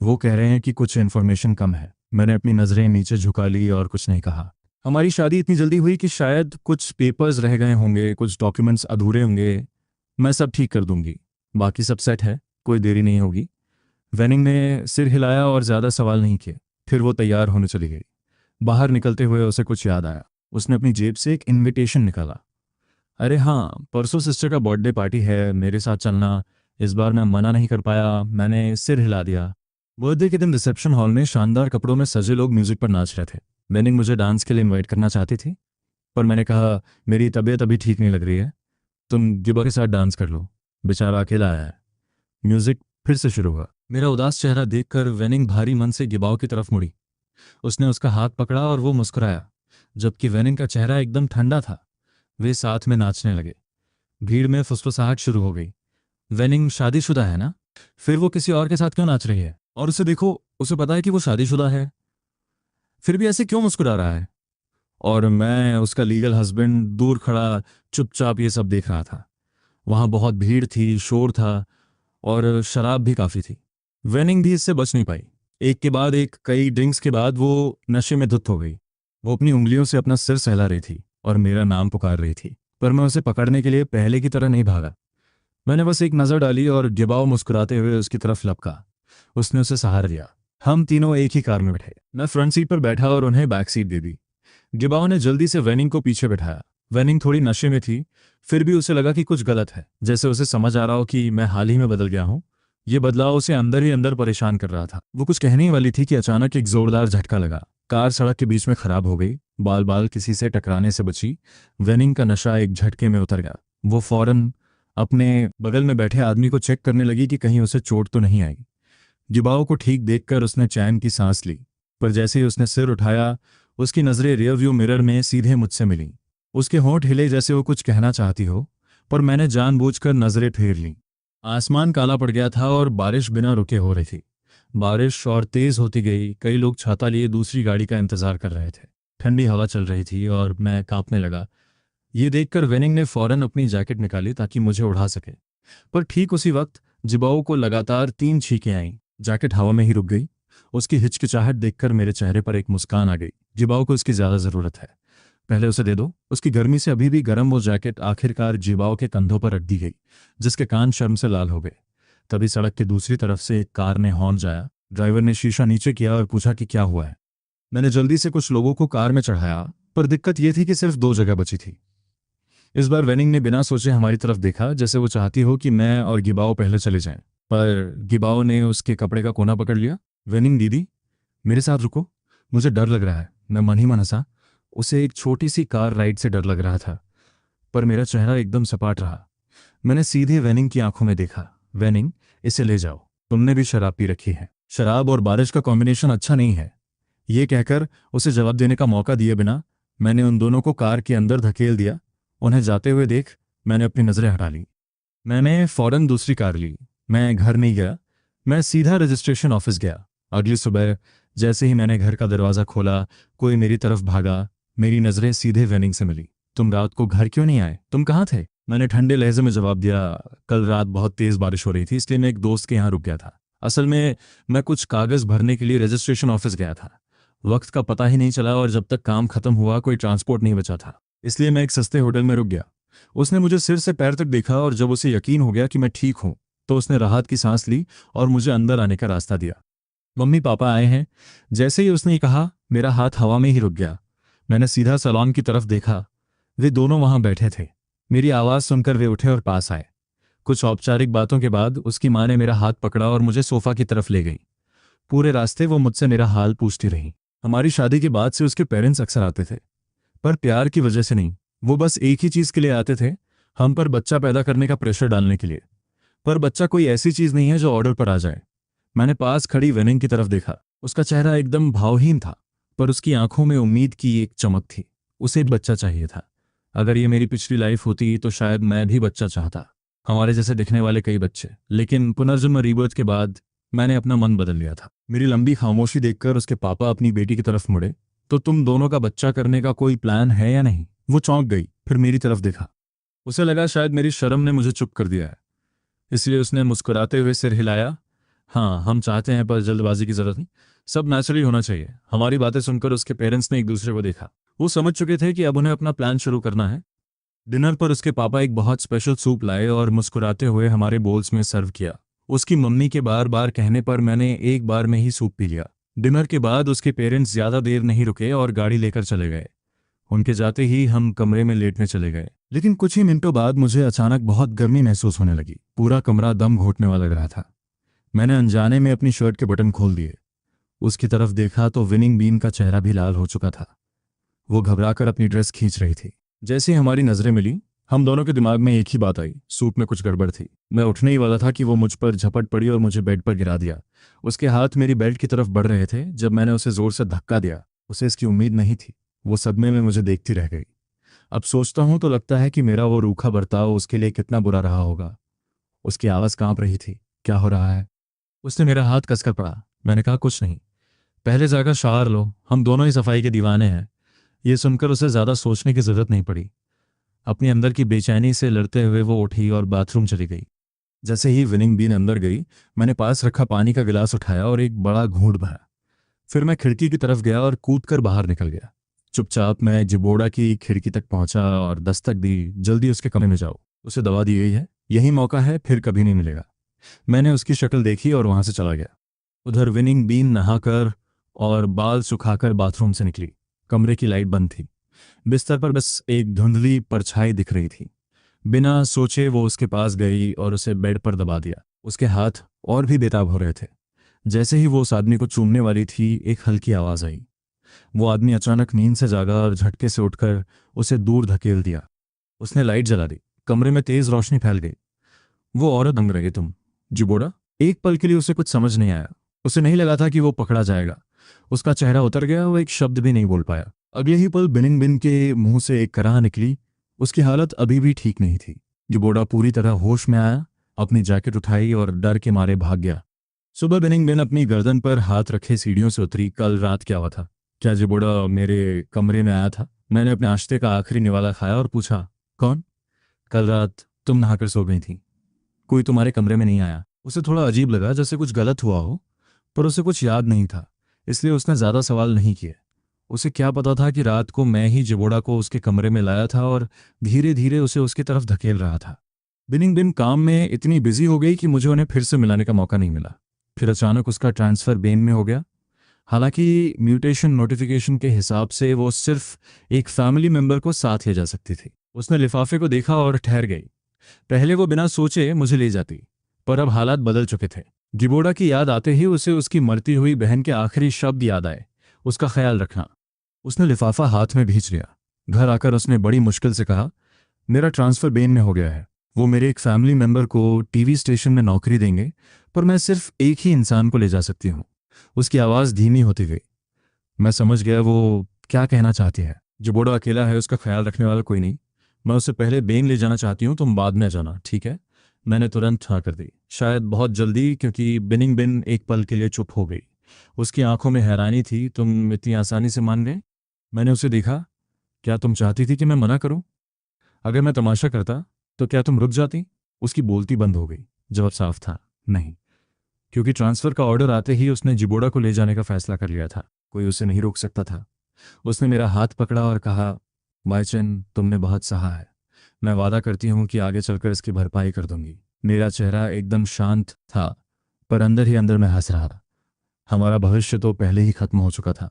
वो कह रहे हैं कि कुछ इन्फॉर्मेशन कम है। मैंने अपनी नज़रें नीचे झुका ली और कुछ नहीं कहा। हमारी शादी इतनी जल्दी हुई कि शायद कुछ पेपर्स रह गए होंगे, कुछ डॉक्यूमेंट्स अधूरे होंगे। मैं सब ठीक कर दूंगी, बाकी सब सेट है, कोई देरी नहीं होगी। वेनिंग ने सिर हिलाया और ज़्यादा सवाल नहीं किए। फिर वो तैयार होने चली गई। बाहर निकलते हुए उसे कुछ याद आया। उसने अपनी जेब से एक इनविटेशन निकाला। अरे हाँ, परसों सिस्टर का बर्थडे पार्टी है, मेरे साथ चलना। इस बार मैं मना नहीं कर पाया, मैंने सिर हिला दिया। बर्थडे के दिन रिसेप्शन हॉल में शानदार कपड़ों में सजे लोग म्यूजिक पर नाच रहे थे। वेनिंग मुझे डांस के लिए इनवाइट करना चाहती थी, पर मैंने कहा मेरी तबीयत अभी ठीक नहीं लग रही है, तुम गिबा के साथ डांस कर लो, बेचारा अकेला आया है। म्यूजिक फिर से शुरू हुआ। मेरा उदास चेहरा देखकर वेनिंग भारी मन से गिबाओ की तरफ मुड़ी। उसने उसका हाथ पकड़ा और वो मुस्कुराया, जबकि वेनिंग का चेहरा एकदम ठंडा था। वे साथ में नाचने लगे। भीड़ में फुसफुसाहट शुरू हो गई। वेनिंग शादीशुदा है ना? फिर वो किसी और के साथ क्यों नाच रही है? और उसे देखो, उसे पता है कि वो शादीशुदा है, फिर भी ऐसे क्यों मुस्कुरा रहा है? और मैं उसका लीगल हस्बैंड दूर खड़ा चुपचाप ये सब देख रहा था। वहां बहुत भीड़ थी, शोर था और शराब भी काफ़ी थी। वेनिंग भी इससे बच नहीं पाई। एक के बाद एक कई ड्रिंक्स के बाद वो नशे में धुत हो गई। वो अपनी उंगलियों से अपना सिर सहला रही थी और मेरा नाम पुकार रही थी, पर मैं उसे पकड़ने के लिए पहले की तरह नहीं भागा। मैंने बस एक नज़र डाली और गिबाओ मुस्कुराते हुए उसकी तरफ लपका। उसने उसे सहारा दिया। हम तीनों एक ही कार में बैठे। मैं फ्रंट सीट पर बैठा और उन्हें बैक सीट दे दी। गिबाओ ने जल्दी से वेनिंग को पीछे बैठाया। वेनिंग थोड़ी नशे में थी, फिर भी उसे लगा कि कुछ गलत है, जैसे उसे समझ आ रहा हो कि मैं हाल ही में बदल गया हूँ। ये बदलाव उसे अंदर ही अंदर परेशान कर रहा था। वो कुछ कहने ही वाली थी कि अचानक एक जोरदार झटका लगा। कार सड़क के बीच में खराब हो गई। बाल बाल किसी से टकराने से बची। वेनिंग का नशा एक झटके में उतर गया। वो फौरन अपने बगल में बैठे आदमी को चेक करने लगी कि कहीं उसे चोट तो नहीं आई। गिबाओ को ठीक देखकर उसने चैन की सांस ली, पर जैसे ही उसने सिर उठाया उसकी नज़रें रियरव्यू मिरर में सीधे मुझसे मिलीं। उसके होंठ हिले जैसे वो कुछ कहना चाहती हो, पर मैंने जानबूझकर नज़रें फेर लीं। आसमान काला पड़ गया था और बारिश बिना रुके हो रही थी। बारिश और तेज़ होती गई। कई लोग छाता लिए दूसरी गाड़ी का इंतज़ार कर रहे थे। ठंडी हवा चल रही थी और मैं कांपने लगा। ये देखकर वेनिंग ने फौरन अपनी जैकेट निकाली ताकि मुझे उड़ा सके, पर ठीक उसी वक्त जिबाओ को लगातार 3 छींकें आईं। जैकेट हवा में ही रुक गई। उसकी हिचकिचाहट देखकर मेरे चेहरे पर एक मुस्कान आ गई। जिबाओ को इसकी ज़्यादा ज़रूरत है, पहले उसे दे दो। उसकी गर्मी से अभी भी गर्म वो जैकेट आखिरकार जिबाओ के कंधों पर रख दी गई, जिसके कान शर्म से लाल हो गए। तभी सड़क की दूसरी तरफ से एक कार ने हॉर्न जाया। ड्राइवर ने शीशा नीचे किया और पूछा कि क्या हुआ है। मैंने जल्दी से कुछ लोगों को कार में चढ़ाया, पर दिक्कत यह थी कि सिर्फ 2 जगह बची थी। इस बार वेनिंग ने बिना सोचे हमारी तरफ देखा, जैसे वो चाहती हो कि मैं और गिबाओ पहले चले जाएं। पर गिबाओ ने उसके कपड़े का कोना पकड़ लिया। वेनिंग दीदी, मेरे साथ रुको, मुझे डर लग रहा है। मैं मन ही मन हंसा। उसे एक छोटी सी कार राइड से डर लग रहा था, पर मेरा चेहरा एकदम सपाट रहा। मैंने सीधे वेनिंग की आंखों में देखा। वेनिंग, इसे ले जाओ, तुमने भी शराब पी रखी है। शराब और बारिश का कॉम्बिनेशन अच्छा नहीं है। ये कहकर उसे जवाब देने का मौका दिए बिना मैंने उन दोनों को कार के अंदर धकेल दिया। उन्हें जाते हुए देख मैंने अपनी नज़रें हटा ली। मैंने फौरन दूसरी कार ली। मैं घर नहीं गया, मैं सीधा रजिस्ट्रेशन ऑफिस गया। अगली सुबह जैसे ही मैंने घर का दरवाज़ा खोला, कोई मेरी तरफ भागा। मेरी नज़रें सीधे वेनिंग से मिली। तुम रात को घर क्यों नहीं आए? तुम कहाँ थे? मैंने ठंडे लहजे में जवाब दिया, कल रात बहुत तेज़ बारिश हो रही थी, इसलिए मैं एक दोस्त के यहाँ रुक गया था। असल में मैं कुछ कागज़ भरने के लिए रजिस्ट्रेशन ऑफिस गया था। वक्त का पता ही नहीं चला और जब तक काम खत्म हुआ कोई ट्रांसपोर्ट नहीं बचा था, इसलिए मैं एक सस्ते होटल में रुक गया। उसने मुझे सिर से पैर तक देखा और जब उसे यकीन हो गया कि मैं ठीक हूं तो उसने राहत की सांस ली और मुझे अंदर आने का रास्ता दिया। मम्मी पापा आए हैं, जैसे ही उसने कहा मेरा हाथ हवा में ही रुक गया। मैंने सीधा सैलून की तरफ देखा। वे दोनों वहां बैठे थे। मेरी आवाज़ सुनकर वे उठे और पास आए। कुछ औपचारिक बातों के बाद उसकी माँ ने मेरा हाथ पकड़ा और मुझे सोफा की तरफ ले गई। पूरे रास्ते वो मुझसे मेरा हाल पूछती रही। हमारी शादी के बाद से उसके पेरेंट्स अक्सर आते थे, पर प्यार की वजह से नहीं। वो बस एक ही चीज़ के लिए आते थे, हम पर बच्चा पैदा करने का प्रेशर डालने के लिए। पर बच्चा कोई ऐसी चीज़ नहीं है जो ऑर्डर पर आ जाए। मैंने पास खड़ी वेनिंग की तरफ देखा। उसका चेहरा एकदम भावहीन था, पर उसकी आंखों में उम्मीद की एक चमक थी। उसे एक बच्चा चाहिए था। अगर ये मेरी पिछली लाइफ होती तो शायद मैं भी बच्चा चाहता, हमारे जैसे दिखने वाले कई बच्चे। लेकिन पुनर्जन्म रीबर्थ के बाद मैंने अपना मन बदल लिया था। मेरी लंबी खामोशी देखकर उसके पापा अपनी बेटी की तरफ मुड़े। तो तुम दोनों का बच्चा करने का कोई प्लान है या नहीं? वो चौंक गई, फिर मेरी तरफ देखा। उसे लगा शायद मेरी शर्म ने मुझे चुप कर दिया है, इसलिए उसने मुस्कुराते हुए सिर हिलाया। हाँ, हम चाहते हैं, पर जल्दबाजी की जरूरत नहीं। सब नेचुरली होना चाहिए। हमारी बातें सुनकर उसके पेरेंट्स ने एक दूसरे को देखा। वो समझ चुके थे कि अब उन्हें अपना प्लान शुरू करना है। डिनर पर उसके पापा एक बहुत स्पेशल सूप लाए और मुस्कुराते हुए हमारे बोल्स में सर्व किया। उसकी मम्मी के बार बार कहने पर मैंने एक बार में ही सूप पी लिया। डिनर के बाद उसके पेरेंट्स ज़्यादा देर नहीं रुके और गाड़ी लेकर चले गए। उनके जाते ही हम कमरे में लेटने चले गए। लेकिन कुछ ही मिनटों बाद मुझे अचानक बहुत गर्मी महसूस होने लगी। पूरा कमरा दम घोटने वाला लग रहा था। मैंने अनजाने में अपनी शर्ट के बटन खोल दिए। उसकी तरफ देखा तो विनिंग बीन का चेहरा भी लाल हो चुका था। वो घबराकर अपनी ड्रेस खींच रही थी। जैसे ही हमारी नजरें मिली, हम दोनों के दिमाग में एक ही बात आई, सूप में कुछ गड़बड़ थी। मैं उठने ही वाला था कि वो मुझ पर झपट पड़ी और मुझे बेड पर गिरा दिया। उसके हाथ मेरी बेल्ट की तरफ बढ़ रहे थे जब मैंने उसे जोर से धक्का दिया। उसे इसकी उम्मीद नहीं थी। वो सदमे में मुझे देखती रह गई। अब सोचता हूं तो लगता है कि मेरा वो रूखा बर्ताव उसके लिए कितना बुरा रहा होगा। उसकी आवाज़ कांप रही थी। क्या हो रहा है? उसने मेरा हाथ कसकर पड़ा। मैंने कहा, कुछ नहीं, पहले जाकर शावर लो, हम दोनों ही सफाई के दीवाने हैं। ये सुनकर उसे ज़्यादा सोचने की जरूरत नहीं पड़ी। अपनी अंदर की बेचैनी से लड़ते हुए वो उठी और बाथरूम चली गई। जैसे ही विनिंग बीन अंदर गई, मैंने पास रखा पानी का गिलास उठाया और एक बड़ा घूंट भरा। फिर मैं खिड़की की तरफ गया और कूदकर बाहर निकल गया। चुपचाप मैं जिबोड़ा की खिड़की तक पहुंचा और दस्तक दी। जल्दी उसके कमरे में जाओ, उसे दवा दी गई है, यही मौका है, फिर कभी नहीं मिलेगा। मैंने उसकी शक्ल देखी और वहां से चला गया। उधर विनिंग बीन नहाकर और बाल सुखाकर बाथरूम से निकली। कमरे की लाइट बंद थी। बिस्तर पर बस एक धुंधली परछाई दिख रही थी। बिना सोचे वो उसके पास गई और उसे बेड पर दबा दिया। उसके हाथ और भी बेताब हो रहे थे। जैसे ही वो उस आदमी को चूमने वाली थी, एक हल्की आवाज आई। वो आदमी अचानक नींद से जागा और झटके से उठकर उसे दूर धकेल दिया। उसने लाइट जला दी। कमरे में तेज रोशनी फैल गई। वो औरत दंग रही। तुम जिबोड़ा? एक पल के लिए उसे कुछ समझ नहीं आया। उसे नहीं लगा था कि वो पकड़ा जाएगा। उसका चेहरा उतर गया, वो एक शब्द भी नहीं बोल पाया। अगले ही पल बिनिंग बिन के मुंह से एक कराह निकली। उसकी हालत अभी भी ठीक नहीं थी। जिबोड़ा पूरी तरह होश में आया, अपनी जैकेट उठाई और डर के मारे भाग गया। सुबह बिनिंग बिन अपनी गर्दन पर हाथ रखे सीढ़ियों से उतरी। कल रात क्या हुआ था? क्या जिबोड़ा मेरे कमरे में आया था? मैंने अपने नाश्ते का आखिरी निवाला खाया और पूछा, कौन? कल रात तुम नहाकर सो गई थी, कोई तुम्हारे कमरे में नहीं आया। उसे थोड़ा अजीब लगा, जैसे कुछ गलत हुआ हो, पर उसे कुछ याद नहीं था, इसलिए उसने ज़्यादा सवाल नहीं किए। उसे क्या पता था कि रात को मैं ही जिबोड़ा को उसके कमरे में लाया था और धीरे धीरे उसे उसकी तरफ धकेल रहा था। बिनिंग बिन काम में इतनी बिजी हो गई कि मुझे उन्हें फिर से मिलाने का मौका नहीं मिला। फिर अचानक उसका ट्रांसफ़र बेन में हो गया। हालांकि म्यूटेशन नोटिफिकेशन के हिसाब से वो सिर्फ एक फैमिली मेंबर को साथ ले जा सकती थी। उसने लिफाफे को देखा और ठहर गई। पहले वो बिना सोचे मुझे ले जाती, पर अब हालात बदल चुके थे। जिबोड़ा की याद आते ही उसे उसकी मरती हुई बहन के आखिरी शब्द याद आए, उसका ख्याल रखना। उसने लिफाफा हाथ में भींच लिया। घर आकर उसने बड़ी मुश्किल से कहा, मेरा ट्रांसफ़र बेन में हो गया है। वो मेरे एक फैमिली मेंबर को टीवी स्टेशन में नौकरी देंगे, पर मैं सिर्फ एक ही इंसान को ले जा सकती हूँ। उसकी आवाज़ धीमी होती गई। मैं समझ गया वो क्या कहना चाहती है। जो बूढ़ा अकेला है, उसका ख्याल रखने वाला कोई नहीं। मैं उसे पहले बेन ले जाना चाहती हूँ, तुम बाद में जाना, ठीक है? मैंने तुरंत हाँ कर दी, शायद बहुत जल्दी, क्योंकि बिनिंग बिन एक पल के लिए चुप हो गई। उसकी आंखों में हैरानी थी। तुम इतनी आसानी से मान गए? मैंने उसे देखा। क्या तुम चाहती थी कि मैं मना करूं? अगर मैं तमाशा करता तो क्या तुम रुक जाती? उसकी बोलती बंद हो गई। जवाब साफ था, नहीं। क्योंकि ट्रांसफर का ऑर्डर आते ही उसने जिबोड़ा को ले जाने का फैसला कर लिया था। कोई उसे नहीं रोक सकता था। उसने मेरा हाथ पकड़ा और कहा, बाईचन, तुमने बहुत सहा है। मैं वादा करती हूँ कि आगे चलकर इसकी भरपाई कर दूंगी। मेरा चेहरा एकदम शांत था, पर अंदर ही अंदर मैं हंस रहा था। हमारा भविष्य तो पहले ही खत्म हो चुका था।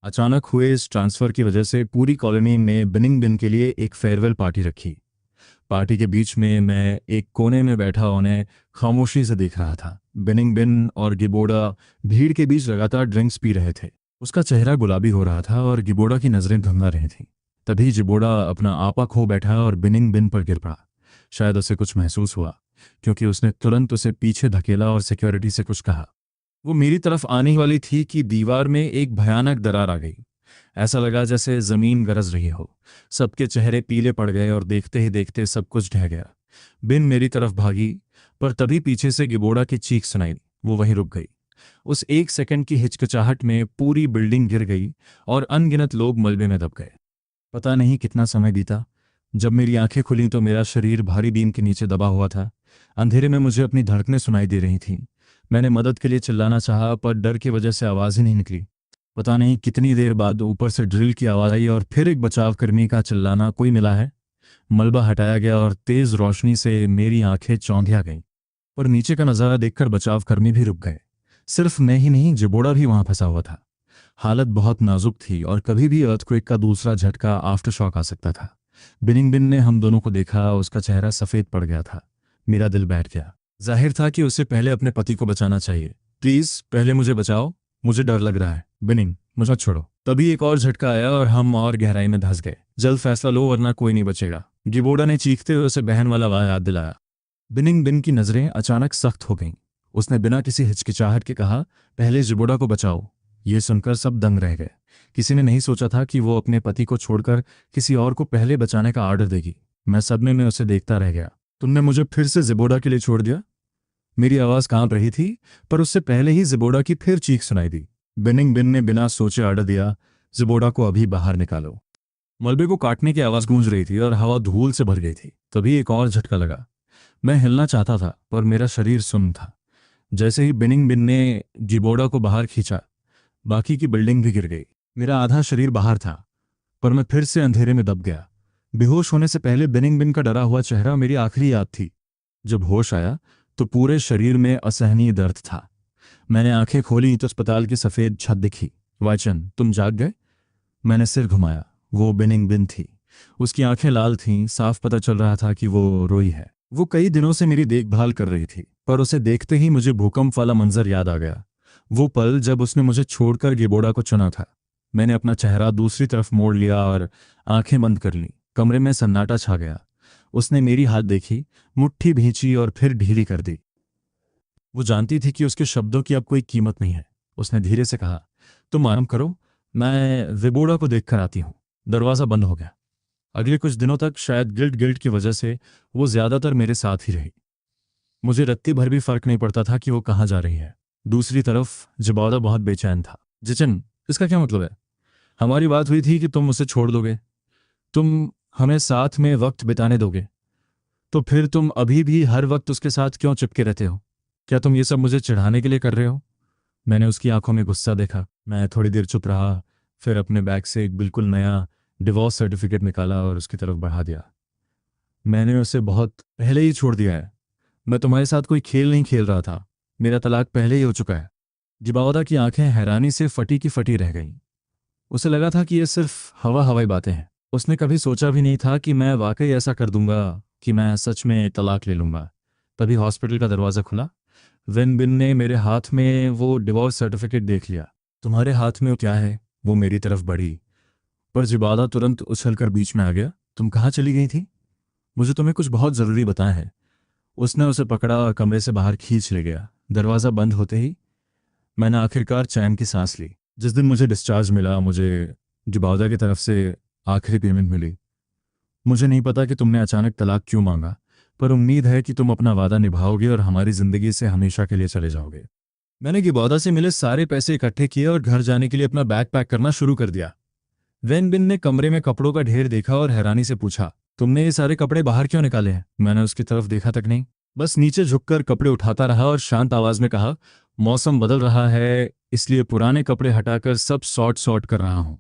अचानक हुए इस ट्रांसफर की वजह से पूरी कॉलोनी ने बिनिंग बिन के लिए एक फेयरवेल पार्टी रखी। पार्टी के बीच में मैं एक कोने में बैठा उन्हें खामोशी से देख रहा था। बिनिंग बिन और गिबोड़ा भीड़ के बीच लगातार ड्रिंक्स पी रहे थे। उसका चेहरा गुलाबी हो रहा था और गिबोड़ा की नजरें धुंधला रही थीं। तभी जिबोड़ा अपना आपा खो बैठा और बिनिंग बिन पर गिर पड़ा। शायद उसे कुछ महसूस हुआ, क्योंकि उसने तुरंत उसे पीछे धकेला और सिक्योरिटी से कुछ कहा। वो मेरी तरफ आने वाली थी कि दीवार में एक भयानक दरार आ गई। ऐसा लगा जैसे जमीन गरज रही हो। सबके चेहरे पीले पड़ गए और देखते ही देखते सब कुछ ढह गया। बिन मेरी तरफ भागी, पर तभी पीछे से गिबोड़ा की चीख सुनाई। वो वहीं रुक गई। उस एक सेकंड की हिचकिचाहट में पूरी बिल्डिंग गिर गई और अनगिनत लोग मलबे में दब गए। पता नहीं कितना समय बीता। जब मेरी आंखें खुली तो मेरा शरीर भारी बीम के नीचे दबा हुआ था। अंधेरे में मुझे अपनी धड़कनें सुनाई दे रही थीं। मैंने मदद के लिए चिल्लाना चाहा, पर डर की वजह से आवाज़ ही नहीं निकली। पता नहीं कितनी देर बाद ऊपर से ड्रिल की आवाज़ आई और फिर एक बचावकर्मी का चिल्लाना, कोई मिला है? मलबा हटाया गया और तेज़ रोशनी से मेरी आंखें चौंधिया गईं। पर नीचे का नज़ारा देखकर बचावकर्मी भी रुक गए। सिर्फ मैं ही नहीं, जिबोड़ा भी वहां फंसा हुआ था। हालत बहुत नाजुक थी और कभी भी अर्थक्वेक का दूसरा झटका, आफ्टर शॉक आ सकता था। बिनिंग बिन ने हम दोनों को देखा। उसका चेहरा सफ़ेद पड़ गया था। मेरा दिल बैठ गया। जाहिर था कि उसे पहले अपने पति को बचाना चाहिए। प्लीज़ पहले मुझे बचाओ, मुझे डर लग रहा है। बिनिंग, मुझे छोड़ो। तभी एक और झटका आया और हम और गहराई में धंस गए। जल्द फैसला लो वरना कोई नहीं बचेगा, गिबोड़ा ने चीखते हुए उसे बहन वाला वाह याद दिलाया। बिनिंग बिन की नज़रें अचानक सख्त हो गईं। उसने बिना किसी हिचकिचाहट के कहा, पहले जिबोड़ा को बचाओ। ये सुनकर सब दंग रह गए। किसी ने नहीं सोचा था कि वो अपने पति को छोड़कर किसी और को पहले बचाने का आर्डर देगी। मैं सदमे में उसे देखता रह गया। तुमने मुझे फिर से जिबोड़ा के लिए छोड़ दिया? मेरी आवाज़ कांप रही थी, पर उससे पहले ही जिबोड़ा की फिर चीख सुनाई दी। बिनिंग बिन ने बिना सोचे आर्डर दिया, जिबोड़ा को अभी बाहर निकालो। मलबे को काटने की आवाज़ गूंज रही थी और हवा धूल से भर गई थी। तभी एक और झटका लगा। मैं हिलना चाहता था, पर मेरा शरीर सुन्न था। जैसे ही बिनिंग बिन ने जिबोड़ा को बाहर खींचा, बाकी की बिल्डिंग भी गिर गई। मेरा आधा शरीर बाहर था, पर मैं फिर से अंधेरे में दब गया। बेहोश होने से पहले बिनिंग बिन का डरा हुआ चेहरा मेरी आखिरी याद थी। जब होश आया तो पूरे शरीर में असहनीय दर्द था। मैंने आंखें खोली तो अस्पताल की सफ़ेद छत दिखी। वाइचन, तुम जाग गए? मैंने सिर घुमाया। वो बिनिंग बिन थी। उसकी आंखें लाल थीं। साफ पता चल रहा था कि वो रोई है। वो कई दिनों से मेरी देखभाल कर रही थी, पर उसे देखते ही मुझे भूकंप वाला मंजर याद आ गया। वो पल जब उसने मुझे छोड़कर गिबोड़ा को चुना था। मैंने अपना चेहरा दूसरी तरफ मोड़ लिया और आंखें बंद कर लीं। कमरे में सन्नाटा छा गया। उसने मेरी हाथ देखी, मुट्ठी भींची और फिर ढीली कर दी। वो जानती थी कि उसके शब्दों की अब कोई कीमत नहीं है। उसने धीरे से कहा, तुम आराम करो, मैं जिबोड़ा को देखकर आती हूँ। दरवाज़ा बंद हो गया। अगले कुछ दिनों तक, शायद गिल्ट की वजह से, वो ज़्यादातर मेरे साथ ही रही। मुझे रत्ती भर भी फर्क नहीं पड़ता था कि वो कहाँ जा रही है। दूसरी तरफ जिबोड़ा बहुत बेचैन था। जिचन, इसका क्या मतलब है? हमारी बात हुई थी कि तुम उसे छोड़ दोगे, तुम हमें साथ में वक्त बिताने दोगे, तो फिर तुम अभी भी हर वक्त उसके साथ क्यों चिपके रहते हो? क्या तुम ये सब मुझे चिढ़ाने के लिए कर रहे हो? मैंने उसकी आंखों में गुस्सा देखा। मैं थोड़ी देर चुप रहा, फिर अपने बैग से एक बिल्कुल नया डिवोर्स सर्टिफिकेट निकाला और उसकी तरफ बढ़ा दिया। मैंने उसे बहुत पहले ही छोड़ दिया है। मैं तुम्हारे साथ कोई खेल नहीं खेल रहा था। मेरा तलाक पहले ही हो चुका है। जिबावदा की आंखें हैरानी से फटी की फटी रह गईं। उसे लगा था कि ये सिर्फ हवाई बातें हैं। उसने कभी सोचा भी नहीं था कि मैं वाकई ऐसा कर दूंगा, कि मैं सच में तलाक ले लूंगा। तभी हॉस्पिटल का दरवाज़ा खुला। वेन बिन ने मेरे हाथ में वो डिवोर्स सर्टिफिकेट देख लिया। तुम्हारे हाथ में वो क्या है? वो मेरी तरफ बढ़ी, पर जिबादा तुरंत उछलकर बीच में आ गया। तुम कहाँ चली गई थी? मुझे तुम्हें कुछ बहुत ज़रूरी बताना है। उसने उसे पकड़ा और कमरे से बाहर खींच ले गया। दरवाज़ा बंद होते ही मैंने आखिरकार चैन की सांस ली। जिस दिन मुझे डिस्चार्ज मिला, मुझे जुबादा की तरफ से आखिरी पेमेंट मिली। मुझे नहीं पता कि तुमने अचानक तलाक क्यों मांगा, पर उम्मीद है कि तुम अपना वादा निभाओगे और हमारी ज़िंदगी से हमेशा के लिए चले जाओगे। मैंने गिबौदा से मिले सारे पैसे इकट्ठे किए और घर जाने के लिए अपना बैग पैक करना शुरू कर दिया। वैन बिन ने कमरे में कपड़ों का ढेर देखा और हैरानी से पूछा, तुमने ये सारे कपड़े बाहर क्यों निकाले हैं? मैंने उसकी तरफ देखा तक नहीं, बस नीचे झुककर कपड़े उठाता रहा और शांत आवाज में कहा, मौसम बदल रहा है, इसलिए पुराने कपड़े हटाकर सब सॉर्ट सॉर्ट कर रहा हूं।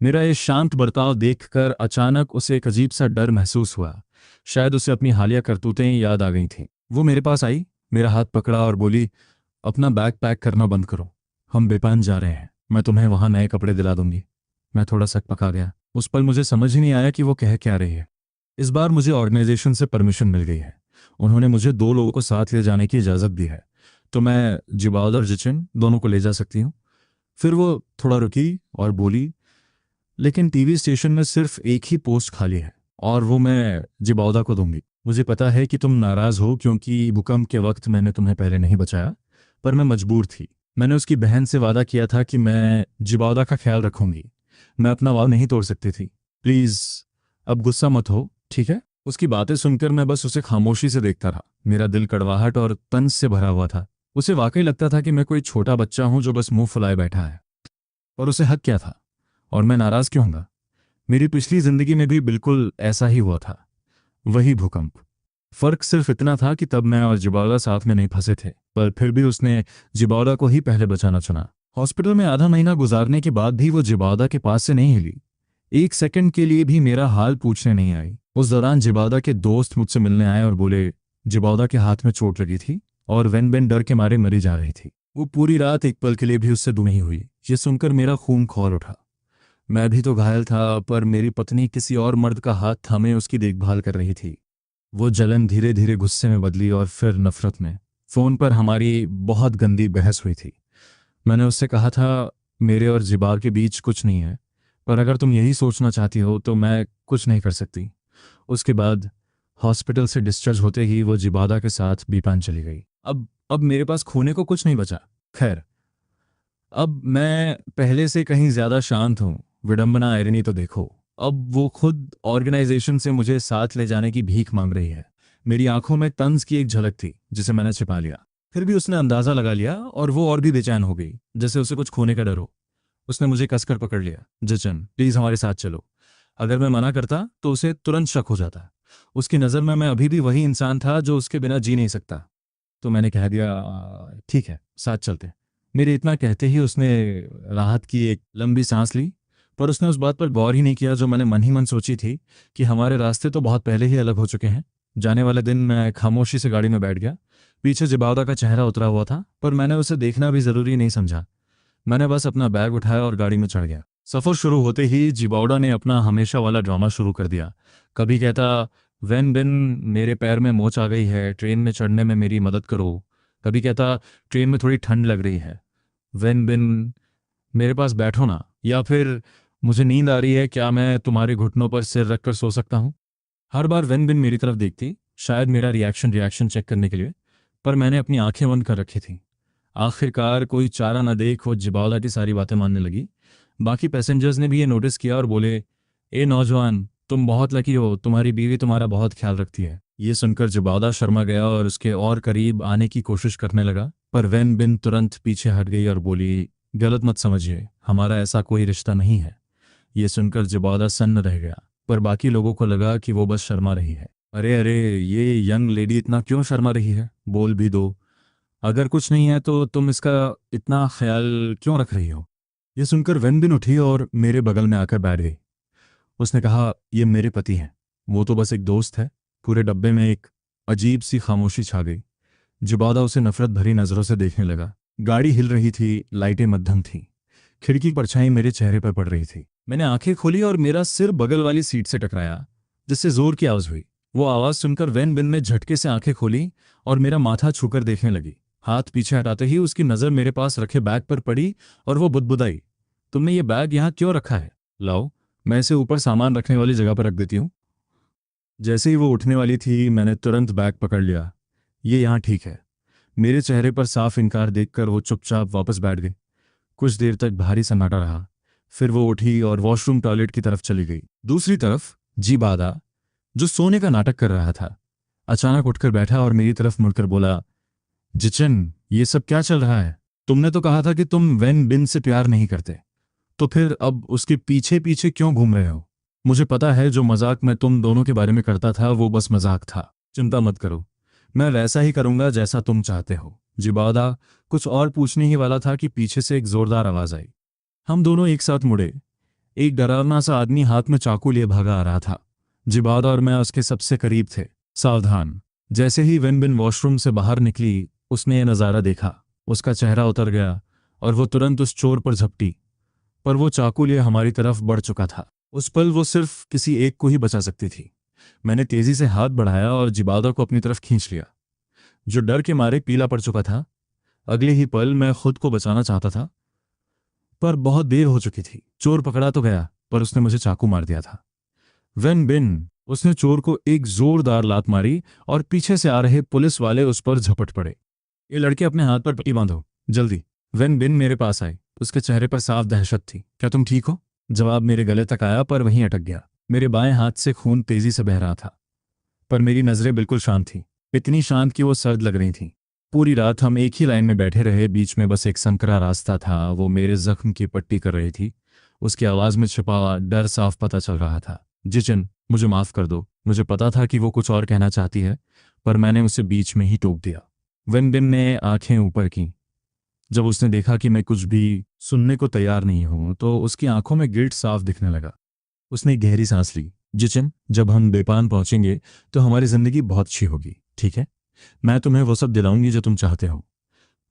मेरा ये शांत बर्ताव देखकर अचानक उसे एक अजीब सा डर महसूस हुआ। शायद उसे अपनी हालिया करतूतें याद आ गई थीं। वो मेरे पास आई, मेरा हाथ पकड़ा और बोली, अपना बैग पैक करना बंद करो, हम बेपान जा रहे हैं, मैं तुम्हें वहां नए कपड़े दिला दूंगी। मैं थोड़ा सकपका गया। उस पल मुझे समझ ही नहीं आया कि वो कह क्या रही है। इस बार मुझे ऑर्गेनाइजेशन से परमिशन मिल गई है। उन्होंने मुझे 2 लोगों को साथ ले जाने की इजाज़त दी है, तो मैं जिबाउद और जिचिन दोनों को ले जा सकती हूँ। फिर वो थोड़ा रुकी और बोली, लेकिन टीवी स्टेशन में सिर्फ एक ही पोस्ट खाली है और वो मैं जिबाउदा को दूंगी। मुझे पता है कि तुम नाराज़ हो क्योंकि भूकंप के वक्त मैंने तुम्हें पहले नहीं बचाया, पर मैं मजबूर थी। मैंने उसकी बहन से वादा किया था कि मैं जिबाउदा का ख्याल रखूंगी। मैं अपना वादा नहीं तोड़ सकती थी। प्लीज़ अब गुस्सा मत हो, ठीक है? उसकी बातें सुनकर मैं बस उसे खामोशी से देखता रहा। मेरा दिल कड़वाहट और तंज से भरा हुआ था। उसे वाकई लगता था कि मैं कोई छोटा बच्चा हूं जो बस मुंह फुलाए बैठा है। और उसे हक क्या था? और मैं नाराज क्यों होऊंगा? मेरी पिछली जिंदगी में भी बिल्कुल ऐसा ही हुआ था, वही भूकंप। फर्क सिर्फ इतना था कि तब मैं और जिबाउदा साथ में नहीं फंसे थे, पर फिर भी उसने जिबाउदा को ही पहले बचाना चुना। हॉस्पिटल में आधा महीना गुजारने के बाद भी वो जिबाउदा के पास से नहीं हिली। एक सेकंड के लिए भी मेरा हाल पूछने नहीं आई। उस दौरान जिबाउदा के दोस्त मुझसे मिलने आए और बोले, जिबाउदा के हाथ में चोट लगी थी और वेन डर के मारे मरी जा रही थी। वो पूरी रात एक पल के लिए भी उससे दूर नहीं हुई। ये सुनकर मेरा खून खौल उठा। मैं भी तो घायल था, पर मेरी पत्नी किसी और मर्द का हाथ थामे उसकी देखभाल कर रही थी। वो जलन धीरे धीरे गुस्से में बदली और फिर नफरत में। फोन पर हमारी बहुत गंदी बहस हुई थी। मैंने उससे कहा था, मेरे और जिबार के बीच कुछ नहीं है, पर अगर तुम यही सोचना चाहती हो तो मैं कुछ नहीं कर सकती। उसके बाद हॉस्पिटल से डिस्चार्ज होते ही वो जिबादा के साथ बीपान चली गई। अब मेरे पास खोने को कुछ नहीं बचा। खैर, अब मैं पहले से कहीं ज़्यादा शांत हूँ। विडंबना आयरनी तो देखो, अब वो खुद ऑर्गेनाइजेशन से मुझे साथ ले जाने की भीख मांग रही है। मेरी आंखों में तंज की एक झलक थी जिसे मैंने छिपा लिया। फिर भी उसने अंदाजा लगा लिया और वो और भी बेचैन हो गई, जैसे उसे कुछ खोने का डर हो। उसने मुझे कसकर पकड़ लिया। जचन, प्लीज हमारे साथ चलो। अगर मैं मना करता तो उसे तुरंत शक हो जाता। उसकी नज़र में मैं अभी भी वही इंसान था जो उसके बिना जी नहीं सकता। तो मैंने कह दिया, ठीक है, साथ चलते। मेरे इतना कहते ही उसने राहत की एक लंबी सांस ली, पर उसने उस बात पर गौर ही नहीं किया जो मैंने मन ही मन सोची थी, कि हमारे रास्ते तो बहुत पहले ही अलग हो चुके हैं। जाने वाले दिन मैं खामोशी से गाड़ी में बैठ गया। पीछे जिबाउदा का चेहरा उतरा हुआ था, पर मैंने उसे देखना भी जरूरी नहीं समझा। मैंने बस अपना बैग उठाया और गाड़ी में चढ़ गया। सफ़र शुरू होते ही जिबाउडा ने अपना हमेशा वाला ड्रामा शुरू कर दिया। कभी कहता, वैन बिन, मेरे पैर में मोच आ गई है, ट्रेन में चढ़ने में मेरी मदद करो। कभी कहता, ट्रेन में थोड़ी ठंड लग रही है, वैन बिन, मेरे पास बैठो ना। या फिर, मुझे नींद आ रही है, क्या मैं तुम्हारे घुटनों पर सिर रखकर सो सकता हूँ? हर बार वैन बिन मेरी तरफ देखती, शायद मेरा रिएक्शन चेक करने के लिए, पर मैंने अपनी आंखें बंद कर रखी थी। आखिरकार कोई चारा न देख वो जिबाउदा की सारी बातें मानने लगी। बाकी पैसेंजर्स ने भी ये नोटिस किया और बोले, ए नौजवान, तुम बहुत लकी हो, तुम्हारी बीवी तुम्हारा बहुत ख्याल रखती है। ये सुनकर जिबाउदा शर्मा गया और उसके और करीब आने की कोशिश करने लगा, पर वैन बिन तुरंत पीछे हट गई और बोली, गलत मत समझिए, हमारा ऐसा कोई रिश्ता नहीं है। ये सुनकर जिबाउदा सन्न रह गया, पर बाकी लोगों को लगा कि वो बस शर्मा रही है। अरे अरे, ये यंग लेडी इतना क्यों शर्मा रही है? बोल भी दो। अगर कुछ नहीं है तो तुम इसका इतना ख्याल क्यों रख रही हो? ये सुनकर वैन बिन उठी और मेरे बगल में आकर बैठ गई। उसने कहा, ये मेरे पति हैं, वो तो बस एक दोस्त है। पूरे डब्बे में एक अजीब सी खामोशी छा गई। जुबादा उसे नफरत भरी नजरों से देखने लगा। गाड़ी हिल रही थी, लाइटें मध्यम थीं। खिड़की की परछाई मेरे चेहरे पर पड़ रही थी। मैंने आंखें खोली और मेरा सिर बगल वाली सीट से टकराया, जिससे जोर की आवाज हुई। वो आवाज सुनकर वैन बिन ने झटके से आंखें खोली और मेरा माथा छूकर देखने लगी। हाथ पीछे हटाते ही उसकी नजर मेरे पास रखे बैग पर पड़ी और वो बुदबुदाई, तुमने ये बैग यहाँ क्यों रखा है? लाओ, मैं इसे ऊपर सामान रखने वाली जगह पर रख देती हूँ। जैसे ही वो उठने वाली थी मैंने तुरंत बैग पकड़ लिया। ये यहाँ ठीक है। मेरे चेहरे पर साफ इनकार देखकर वो चुपचाप वापस बैठ गई। कुछ देर तक भारी सन्नाटा रहा। फिर वो उठी और वॉशरूम टॉयलेट की तरफ चली गई। दूसरी तरफ जी बादा, जो सोने का नाटक कर रहा था, अचानक उठकर बैठा और मेरी तरफ मुड़कर बोला, जिचन, ये सब क्या चल रहा है? तुमने तो कहा था कि तुम वेन बिन से प्यार नहीं करते, तो फिर अब उसके पीछे पीछे क्यों घूम रहे हो? मुझे पता है जो मजाक मैं तुम दोनों के बारे में करता था वो बस मजाक था। चिंता मत करो, मैं वैसा ही करूंगा जैसा तुम चाहते हो। जिबादा कुछ और पूछने ही वाला था कि पीछे से एक जोरदार आवाज आई। हम दोनों एक साथ मुड़े। एक डरावना सा आदमी हाथ में चाकू लिए भागा आ रहा था। जिबादा और मैं उसके सबसे करीब थे, सावधान। जैसे ही वेनबिन वॉशरूम से बाहर निकली, उसने ये नज़ारा देखा। उसका चेहरा उतर गया और वो तुरंत उस चोर पर झपटी, पर वो चाकू लिए हमारी तरफ बढ़ चुका था। उस पल वो सिर्फ किसी एक को ही बचा सकती थी। मैंने तेजी से हाथ बढ़ाया और जिबादा को अपनी तरफ खींच लिया, जो डर के मारे पीला पड़ चुका था। अगले ही पल मैं खुद को बचाना चाहता था, पर बहुत देर हो चुकी थी। चोर पकड़ा तो गया, पर उसने मुझे चाकू मार दिया था। वेन बिन, उसने चोर को एक जोरदार लात मारी और पीछे से आ रहे पुलिस वाले उस पर झपट पड़े। ये लड़के अपने हाथ पर पट्टी बांधो, जल्दी। वेन बिन मेरे पास आई। उसके चेहरे पर साफ दहशत थी। क्या तुम ठीक हो? जवाब मेरे गले तक आया पर वहीं अटक गया। मेरे बाएं हाथ से खून तेजी से बह रहा था, पर मेरी नजरें बिल्कुल शांत थीं। इतनी शांत कि वो सर्द लग रही थीं। पूरी रात हम एक ही लाइन में बैठे रहे। बीच में बस एक संकरा रास्ता था। वो मेरे जख्म की पट्टी कर रही थी। उसकी आवाज में छिपा हुआ डर साफ पता चल रहा था। जिचन, मुझे माफ कर दो। मुझे पता था कि वो कुछ और कहना चाहती है, पर मैंने उसे बीच में ही टोक दिया। वेनबिन ने आंखें ऊपर की। जब उसने देखा कि मैं कुछ भी सुनने को तैयार नहीं हूं, तो उसकी आंखों में गिल्ट साफ दिखने लगा। उसने एक गहरी सांस ली। जिचन, जब हम बेपान पहुंचेंगे तो हमारी जिंदगी बहुत अच्छी होगी, ठीक है? मैं तुम्हें वो सब दिलाऊंगी जो तुम चाहते हो।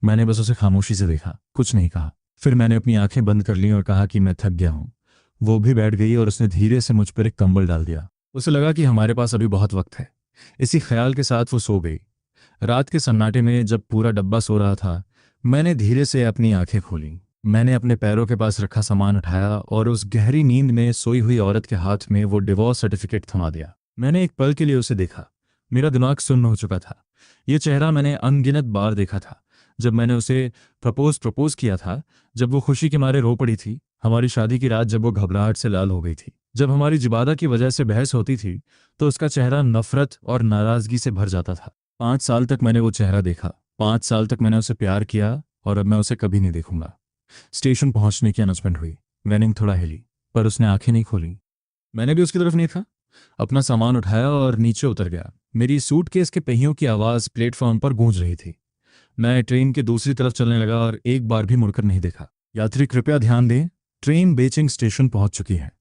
मैंने बस उसे खामोशी से देखा, कुछ नहीं कहा। फिर मैंने अपनी आंखें बंद कर लीं और कहा कि मैं थक गया हूं। वो भी बैठ गई और उसने धीरे से मुझ पर एक कंबल डाल दिया। उसे लगा कि हमारे पास अभी बहुत वक्त है। इसी ख्याल के साथ वो सो गई। रात के सन्नाटे में जब पूरा डब्बा सो रहा था, मैंने धीरे से अपनी आंखें खोली। मैंने अपने पैरों के पास रखा सामान उठाया और उस गहरी नींद में सोई हुई औरत के हाथ में वो डिवोर्स सर्टिफिकेट थमा दिया। मैंने एक पल के लिए उसे देखा। मेरा दिमाग सुन्न हो चुका था। ये चेहरा मैंने अनगिनत बार देखा था। जब मैंने उसे प्रपोज किया था, जब वो खुशी के मारे रो पड़ी थी, हमारी शादी की रात जब वो घबराहट से लाल हो गई थी, जब हमारी जिबादा की वजह से बहस होती थी, तो उसका चेहरा नफरत और नाराजगी से भर जाता था। 5 साल तक मैंने वो चेहरा देखा। 5 साल तक मैंने उसे प्यार किया और अब मैं उसे कभी नहीं देखूंगा। स्टेशन पहुंचने की अनाउंसमेंट हुई। वेनिंग थोड़ा हिली, पर उसने आंखें नहीं खोली। मैंने भी उसकी तरफ नहीं था। अपना सामान उठाया और नीचे उतर गया। मेरी सूटकेस के पहियों की आवाज प्लेटफॉर्म पर गूंज रही थी। मैं ट्रेन के दूसरी तरफ चलने लगा और एक बार भी मुड़कर नहीं देखा। यात्री कृपया ध्यान दें, ट्रेन बेचिंग स्टेशन पहुंच चुकी है।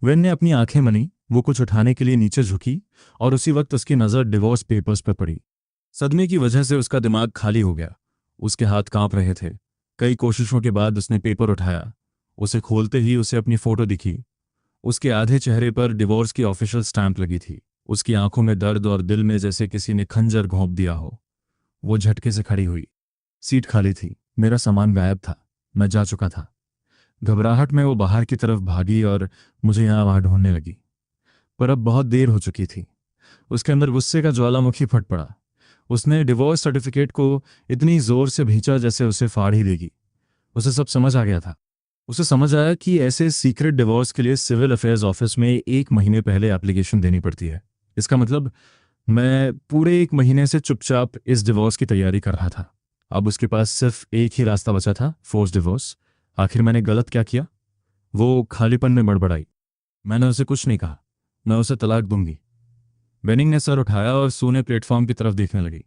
वेन ने अपनी आंखें मनी। वो कुछ उठाने के लिए नीचे झुकी और उसी वक्त उसकी नज़र डिवोर्स पेपर्स पर पड़ी। सदमे की वजह से उसका दिमाग खाली हो गया। उसके हाथ कांप रहे थे। कई कोशिशों के बाद उसने पेपर उठाया। उसे खोलते ही उसे अपनी फोटो दिखी। उसके आधे चेहरे पर डिवोर्स की ऑफिशियल स्टैंप लगी थी। उसकी आंखों में दर्द और दिल में जैसे किसी ने खंजर घोंप दिया हो। वो झटके से खड़ी हुई। सीट खाली थी। मेरा सामान गायब था। मैं जा चुका था। घबराहट में वो बाहर की तरफ भागी और मुझे यहाँ वहाँ ढूंढने लगी, पर अब बहुत देर हो चुकी थी। उसके अंदर गुस्से का ज्वालामुखी फट पड़ा। उसने डिवोर्स सर्टिफिकेट को इतनी जोर से भींचा जैसे उसे फाड़ ही देगी। उसे सब समझ आ गया था। उसे समझ आया कि ऐसे सीक्रेट डिवोर्स के लिए सिविल अफेयर्स ऑफिस में 1 महीने पहले एप्लीकेशन देनी पड़ती है। इसका मतलब मैं पूरे 1 महीने से चुपचाप इस डिवोर्स की तैयारी कर रहा था। अब उसके पास सिर्फ एक ही रास्ता बचा था, फोर्स डिवोर्स। आखिर मैंने गलत क्या किया? वो खालीपन में बड़बड़ाई। मैंने उसे कुछ नहीं कहा। मैं उसे तलाक दूंगी। वेनिंग ने सर उठाया और सूने प्लेटफॉर्म की तरफ देखने लगी।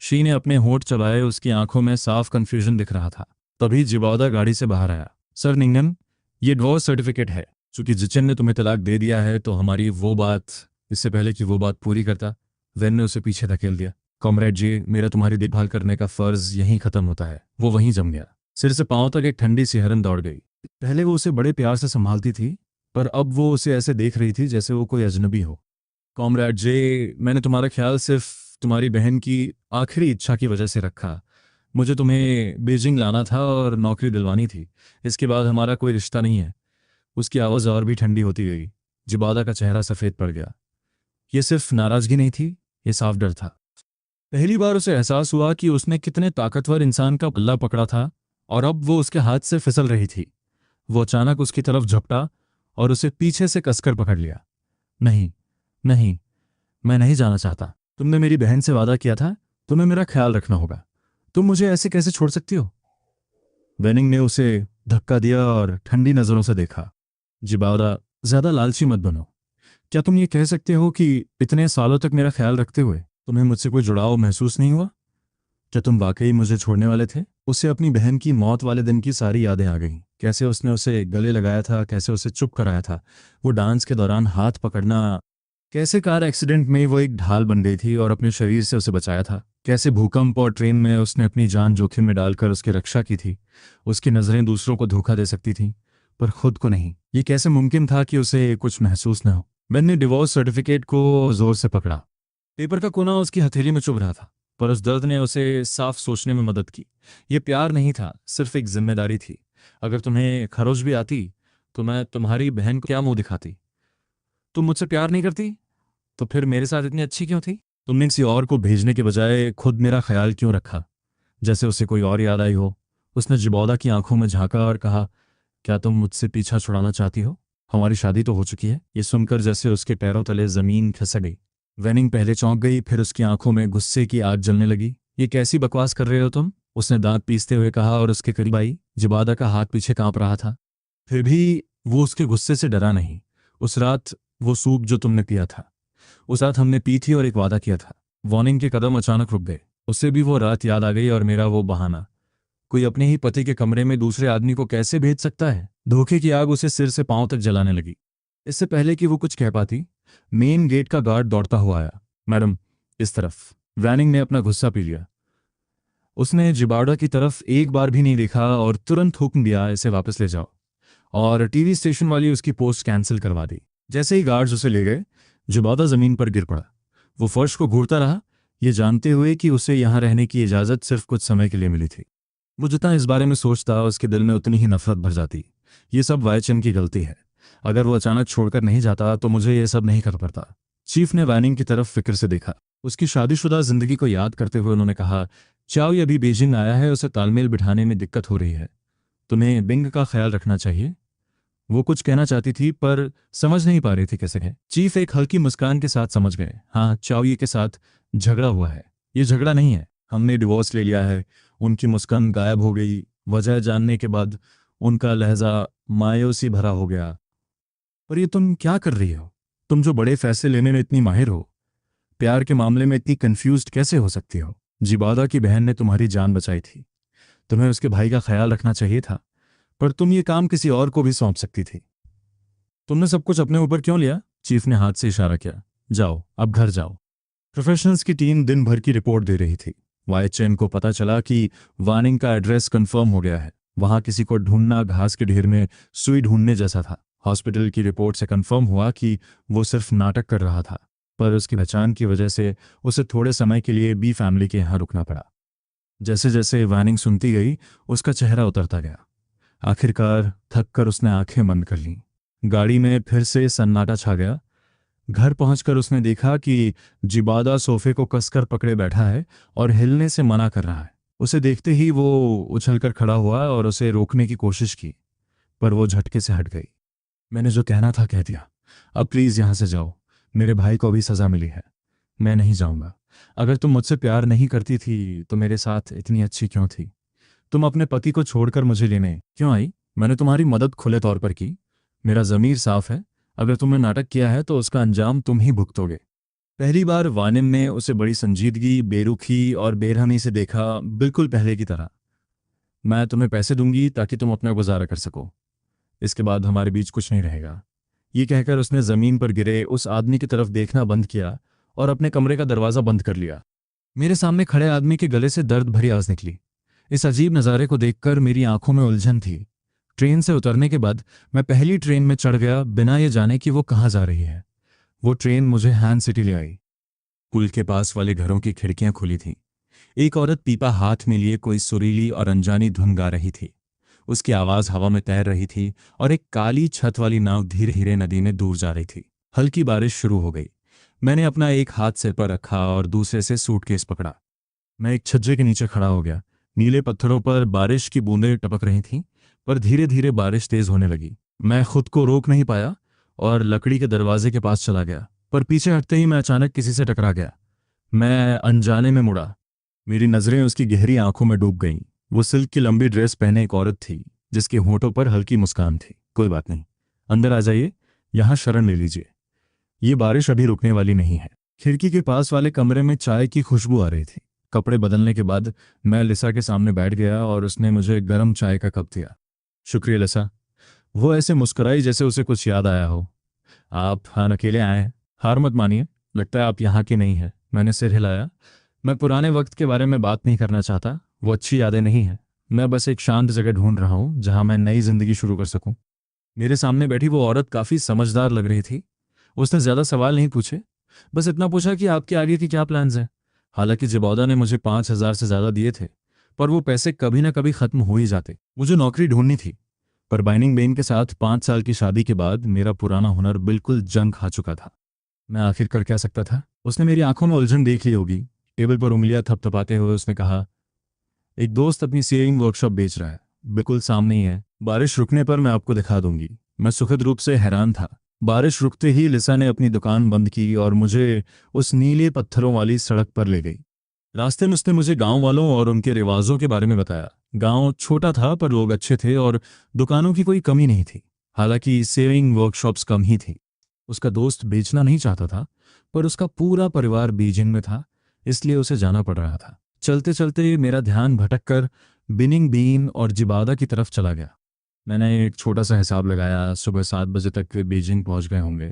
शी ने अपने होंठ चबाए। उसकी आंखों में साफ कंफ्यूजन दिख रहा था। तभी जिबादा गाड़ी से बाहर आया। सर निंगन, ये डिवोर्स सर्टिफिकेट है। चूंकि जिचन ने तुम्हें तलाक दे दिया है, तो हमारी वो बात, इससे पहले कि वो बात पूरी करता, वेन ने उसे पीछे धकेल दिया। कॉमरेड जी, मेरा तुम्हारी देखभाल करने का फर्ज यहीं खत्म होता है। वो वहीं जम गया। सिर से पांव तक एक ठंडी सिहरन दौड़ गई। पहले वो उसे बड़े प्यार से संभालती थी, पर अब वो उसे ऐसे देख रही थी जैसे वो कोई अजनबी हो। कॉमरेड जे, मैंने तुम्हारा ख्याल सिर्फ तुम्हारी बहन की आखिरी इच्छा की वजह से रखा। मुझे तुम्हें बीजिंग लाना था और नौकरी दिलवानी थी। इसके बाद हमारा कोई रिश्ता नहीं है। उसकी आवाज़ और भी ठंडी होती गई। जिबादा का चेहरा सफ़ेद पड़ गया। ये सिर्फ नाराजगी नहीं थी, ये साफ डर था। पहली बार उसे एहसास हुआ कि उसने कितने ताकतवर इंसान का पल्ला पकड़ा था और अब वो उसके हाथ से फिसल रही थी। वो अचानक उसकी तरफ झपटा और उसे पीछे से कसकर पकड़ लिया। नहीं, नहीं, मैं नहीं जाना चाहता। तुमने मेरी बहन से वादा किया था, तुम्हें मेरा ख्याल रखना होगा। तुम मुझे ऐसे कैसे छोड़ सकती हो? वेनिंग ने उसे धक्का दिया और ठंडी नजरों से देखा। जिबाउरा, ज्यादा लालची मत बनो। क्या तुम ये कह सकते हो कि इतने सालों तक मेरा ख्याल रखते हुए तुम्हें मुझसे कोई जुड़ाव महसूस नहीं हुआ? क्या तुम वाकई मुझे छोड़ने वाले थे? उसे अपनी बहन की मौत वाले दिन की सारी यादें आ गईं। कैसे उसने उसे गले लगाया था, कैसे उसे चुप कराया था, वो डांस के दौरान हाथ पकड़ना, कैसे कार एक्सीडेंट में वो एक ढाल बन गई थी और अपने शरीर से उसे बचाया था, कैसे भूकंप और ट्रेन में उसने अपनी जान जोखिम में डालकर उसकी रक्षा की थी। उसकी नज़रें दूसरों को धोखा दे सकती थीं, पर खुद को नहीं। ये कैसे मुमकिन था कि उसे कुछ महसूस न हो? मैन ने डिवोर्स सर्टिफिकेट को जोर से पकड़ा। पेपर का कोना उसकी हथेली में चुभ रहा था, पर उस दर्द ने उसे साफ सोचने में मदद की। ये प्यार नहीं था, सिर्फ एक जिम्मेदारी थी। अगर तुम्हें खरोच भी आती तो मैं तुम्हारी बहन को क्या मुंह दिखाती? तुम मुझसे प्यार नहीं करती तो फिर मेरे साथ इतनी अच्छी क्यों थी? तुमने किसी और को भेजने के बजाय खुद मेरा ख्याल क्यों रखा? जैसे उसे कोई और याद आई हो। उसने जिबौदा की आंखों में झांका और कहा, क्या तुम मुझसे पीछा छुड़ाना चाहती हो? हमारी शादी तो हो चुकी है। ये सुनकर जैसे उसके पैरों तले जमीन खिसक गई। वेनिंग पहले चौंक गई, फिर उसकी आंखों में गुस्से की आग जलने लगी। ये कैसी बकवास कर रहे हो तुम? उसने दांत पीसते हुए कहा और उसके करीब आई। जिबादा का हाथ पीछे कांप रहा था, फिर भी वो उसके गुस्से से डरा नहीं। उस रात वो सूप जो तुमने पिया था, उस रात हमने पी थी और एक वादा किया था। वार्निंग के कदम अचानक रुक गए। उसे भी वो रात याद आ गई और मेरा वो बहाना। कोई अपने ही पति के कमरे में दूसरे आदमी को कैसे भेज सकता है? धोखे की आग उसे सिर से पांव तक जलाने लगी। इससे पहले कि वो कुछ कह पाती, मेन गेट का गार्ड दौड़ता हुआ आया। मैडम, इस तरफ। वैनिंग ने अपना गुस्सा पी लिया। उसने जिबार्डा की तरफ एक बार भी नहीं देखा और तुरंत हुक्म दिया, इसे वापस ले जाओ। और टीवी स्टेशन वाली उसकी पोस्ट कैंसिल करवा दी। जैसे ही गार्ड्स उसे ले गए, जिबादा जमीन पर गिर पड़ा। वो फर्श को घूरता रहा, ये जानते हुए कि उसे यहां रहने की इजाजत सिर्फ कुछ समय के लिए मिली थी। वो जितना इस बारे में सोचता, उसके दिल में उतनी ही नफरत भर जाती। ये सब वायचन की गलती है। अगर वो अचानक छोड़कर नहीं जाता तो मुझे ये सब नहीं कर पाता। चीफ ने वैनिंग की तरफ फिक्र से देखा। उसकी शादीशुदा जिंदगी को याद करते हुए उन्होंने कहा, चाओ अभी बीजिंग आया है, उसे तालमेल बिठाने में दिक्कत हो रही है। तुम्हें बिंग का ख्याल रखना चाहिए। वो कुछ कहना चाहती थी पर समझ नहीं पा रही थी कैसे है। चीफ एक हल्की मुस्कान के साथ समझ गए। हाँ, चाओ के साथ झगड़ा हुआ है। ये झगड़ा नहीं है, हमने डिवोर्स ले लिया है। उनकी मुस्कान गायब हो गई। वजह जानने के बाद उनका लहजा मायूसी भरा हो गया। पर ये तुम क्या कर रही हो? तुम जो बड़े फैसले लेने में इतनी माहिर हो, प्यार के मामले में इतनी कंफ्यूज्ड कैसे हो सकती हो? जिबादा की बहन ने तुम्हारी जान बचाई थी। तुम्हें उसके भाई का ख्याल रखना चाहिए था, पर तुम ये काम किसी और को भी सौंप सकती थी। तुमने सब कुछ अपने ऊपर क्यों लिया? चीफ ने हाथ से इशारा किया। जाओ, अब घर जाओ। प्रोफेशनल्स की टीम दिन भर की रिपोर्ट दे रही थी। वाईचेन को पता चला कि वार्निंग का एड्रेस कंफर्म हो गया है। वहां किसी को ढूंढना घास के ढेर में सुई ढूंढने जैसा था। हॉस्पिटल की रिपोर्ट से कंफर्म हुआ कि वो सिर्फ नाटक कर रहा था, पर उसकी पहचान की वजह से उसे थोड़े समय के लिए बी फैमिली के यहाँ रुकना पड़ा। जैसे जैसे वार्निंग सुनती गई, उसका चेहरा उतरता गया। आखिरकार थककर उसने आंखें बंद कर लीं। गाड़ी में फिर से सन्नाटा छा गया। घर पहुंचकर उसने देखा कि जिबादा सोफे को कसकर पकड़े बैठा है और हिलने से मना कर रहा है। उसे देखते ही वो उछलकर खड़ा हुआ और उसे रोकने की कोशिश की, पर वो झटके से हट गई। मैंने जो कहना था कह दिया। अब प्लीज यहां से जाओ। मेरे भाई को भी सजा मिली है। मैं नहीं जाऊंगा। अगर तुम मुझसे प्यार नहीं करती थी तो मेरे साथ इतनी अच्छी क्यों थी? तुम अपने पति को छोड़कर मुझे लेने क्यों आई? मैंने तुम्हारी मदद खुले तौर पर की। मेरा ज़मीर साफ है। अगर तुमने नाटक किया है तो उसका अंजाम तुम ही भुगतोगे। पहली बार वानिम ने उसे बड़ी संजीदगी, बेरुखी और बेरहमी से देखा, बिल्कुल पहले की तरह। मैं तुम्हें पैसे दूंगी ताकि तुम अपना गुजारा कर सको। इसके बाद हमारे बीच कुछ नहीं रहेगा। ये कहकर उसने ज़मीन पर गिरे उस आदमी की तरफ देखना बंद किया और अपने कमरे का दरवाज़ा बंद कर लिया। मेरे सामने खड़े आदमी के गले से दर्द भरी आवाज़ निकली। इस अजीब नज़ारे को देखकर मेरी आंखों में उलझन थी। ट्रेन से उतरने के बाद मैं पहली ट्रेन में चढ़ गया, बिना ये जाने कि वो कहाँ जा रही है। वो ट्रेन मुझे हैंड सिटी ले आई। पुल के पास वाले घरों की खिड़कियां खुली थीं। एक औरत पीपा हाथ में लिए कोई सुरीली और अनजानी धुन गा रही थी। उसकी आवाज़ हवा में तैर रही थी और एक काली छत वाली नाव धीरे धीरे नदी में दूर जा रही थी। हल्की बारिश शुरू हो गई। मैंने अपना एक हाथ सिर पर रखा और दूसरे से सूटकेस पकड़ा। मैं एक छज्जे के नीचे खड़ा हो गया। नीले पत्थरों पर बारिश की बूंदें टपक रही थीं, पर धीरे धीरे बारिश तेज होने लगी। मैं खुद को रोक नहीं पाया और लकड़ी के दरवाजे के पास चला गया, पर पीछे हटते ही मैं अचानक किसी से टकरा गया। मैं अनजाने में मुड़ा। मेरी नज़रें उसकी गहरी आंखों में डूब गईं। वो सिल्क की लंबी ड्रेस पहने एक औरत थी, जिसके होठों पर हल्की मुस्कान थी। कोई बात नहीं, अंदर आ जाइए, यहाँ शरण ले लीजिए। ये बारिश अभी रुकने वाली नहीं है। खिड़की के पास वाले कमरे में चाय की खुशबू आ रही थी। कपड़े बदलने के बाद मैं लिसा के सामने बैठ गया और उसने मुझे गर्म चाय का कप दिया। शुक्रिया लिसा। वो ऐसे मुस्कुराई जैसे उसे कुछ याद आया हो। आप हाँ अकेले आए हैं? हार मत मानिए, लगता है आप यहाँ की नहीं है। मैंने सिर हिलाया। मैं पुराने वक्त के बारे में बात नहीं करना चाहता, वो अच्छी यादें नहीं हैं। मैं बस एक शांत जगह ढूंढ रहा हूँ जहाँ मैं नई जिंदगी शुरू कर सकूँ। मेरे सामने बैठी वो औरत काफ़ी समझदार लग रही थी। उसने ज़्यादा सवाल नहीं पूछे, बस इतना पूछा कि आपके आगे की क्या प्लान्स हैं। हालांकि जिबौदा ने मुझे 5,000 से ज़्यादा दिए थे, पर वो पैसे कभी ना कभी ख़त्म हो ही जाते। मुझे नौकरी ढूंढनी थी, पर बाइनिंग बेन के साथ 5 साल की शादी के बाद मेरा पुराना हुनर बिल्कुल जंग खा चुका था। मैं आखिर कर क्या सकता था? उसने मेरी आंखों में उलझन देख ली होगी। टेबल पर उंगलियां थपथपाते हुए उसने कहा, एक दोस्त अपनी सेविंग वर्कशॉप बेच रहा है, बिल्कुल सामने ही है। बारिश रुकने पर मैं आपको दिखा दूंगी। मैं सुखद रूप से हैरान था। बारिश रुकते ही लिसा ने अपनी दुकान बंद की और मुझे उस नीले पत्थरों वाली सड़क पर ले गई। रास्ते में उसने मुझे गांव वालों और उनके रिवाजों के बारे में बताया। गांव छोटा था, पर लोग अच्छे थे और दुकानों की कोई कमी नहीं थी। हालांकि सेविंग वर्कशॉप्स कम ही थी। उसका दोस्त बेचना नहीं चाहता था, पर उसका पूरा परिवार बीजिंग में था, इसलिए उसे जाना पड़ रहा था। चलते चलते मेरा ध्यान भटककर बिनिंग बीन और जिबादा की तरफ चला गया। मैंने एक छोटा सा हिसाब लगाया, सुबह 7 बजे तक वे बीजिंग पहुंच गए होंगे।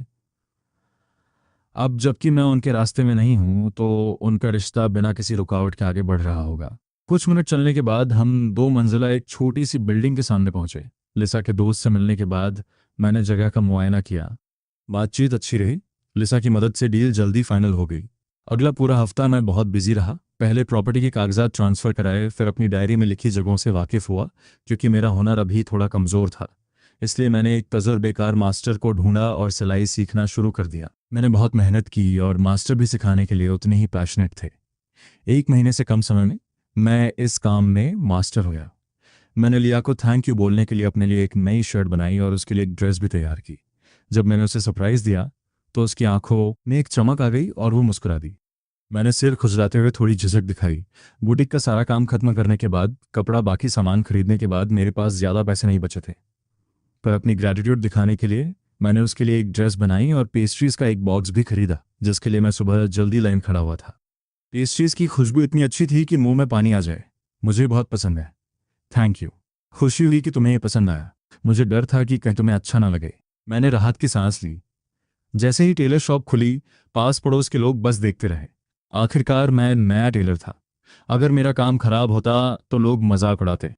अब जबकि मैं उनके रास्ते में नहीं हूं, तो उनका रिश्ता बिना किसी रुकावट के आगे बढ़ रहा होगा। कुछ मिनट चलने के बाद हम 2 मंजिला एक छोटी सी बिल्डिंग के सामने पहुंचे। लिसा के दोस्त से मिलने के बाद मैंने जगह का मुआयना किया। बातचीत अच्छी रही। लिसा की मदद से डील जल्दी फाइनल हो गई। अगला पूरा हफ्ता मैं बहुत बिजी रहा। पहले प्रॉपर्टी के कागजात ट्रांसफ़र कराए, फिर अपनी डायरी में लिखी जगहों से वाकिफ़ हुआ। क्योंकि मेरा हुनर अभी थोड़ा कमज़ोर था, इसलिए मैंने एक तजुर्बेकार मास्टर को ढूंढा और सिलाई सीखना शुरू कर दिया। मैंने बहुत मेहनत की और मास्टर भी सिखाने के लिए उतने ही पैशनेट थे। 1 महीने से कम समय में मैं इस काम में मास्टर हो गया। मैंने लिया को थैंक यू बोलने के लिए अपने लिए एक नई शर्ट बनाई और उसके लिए एक ड्रेस भी तैयार की। जब मैंने उसे सरप्राइज़ दिया तो उसकी आंखों में एक चमक आ गई और वो मुस्कुरा दी। मैंने सिर खुजलाते हुए थोड़ी झिझक दिखाई। बुटीक का सारा काम खत्म करने के बाद, कपड़ा बाकी सामान खरीदने के बाद मेरे पास ज़्यादा पैसे नहीं बचे थे। पर अपनी ग्रैटिट्यूड दिखाने के लिए मैंने उसके लिए एक ड्रेस बनाई और पेस्ट्रीज़ का एक बॉक्स भी खरीदा, जिसके लिए मैं सुबह जल्दी लाइन खड़ा हुआ था। पेस्ट्रीज़ की खुशबू इतनी अच्छी थी कि मुंह में पानी आ जाए। मुझे बहुत पसंद है। Thank you. खुशी हुई कि तुम्हें ये पसंद आया। मुझे डर था कि कहीं तुम्हें अच्छा ना लगे। मैंने राहत की सांस ली। जैसे ही टेलर शॉप खुली, पास पड़ोस के लोग बस देखते रहे। आखिरकार मैं नया टेलर था। अगर मेरा काम खराब होता तो लोग मजाक उड़ाते।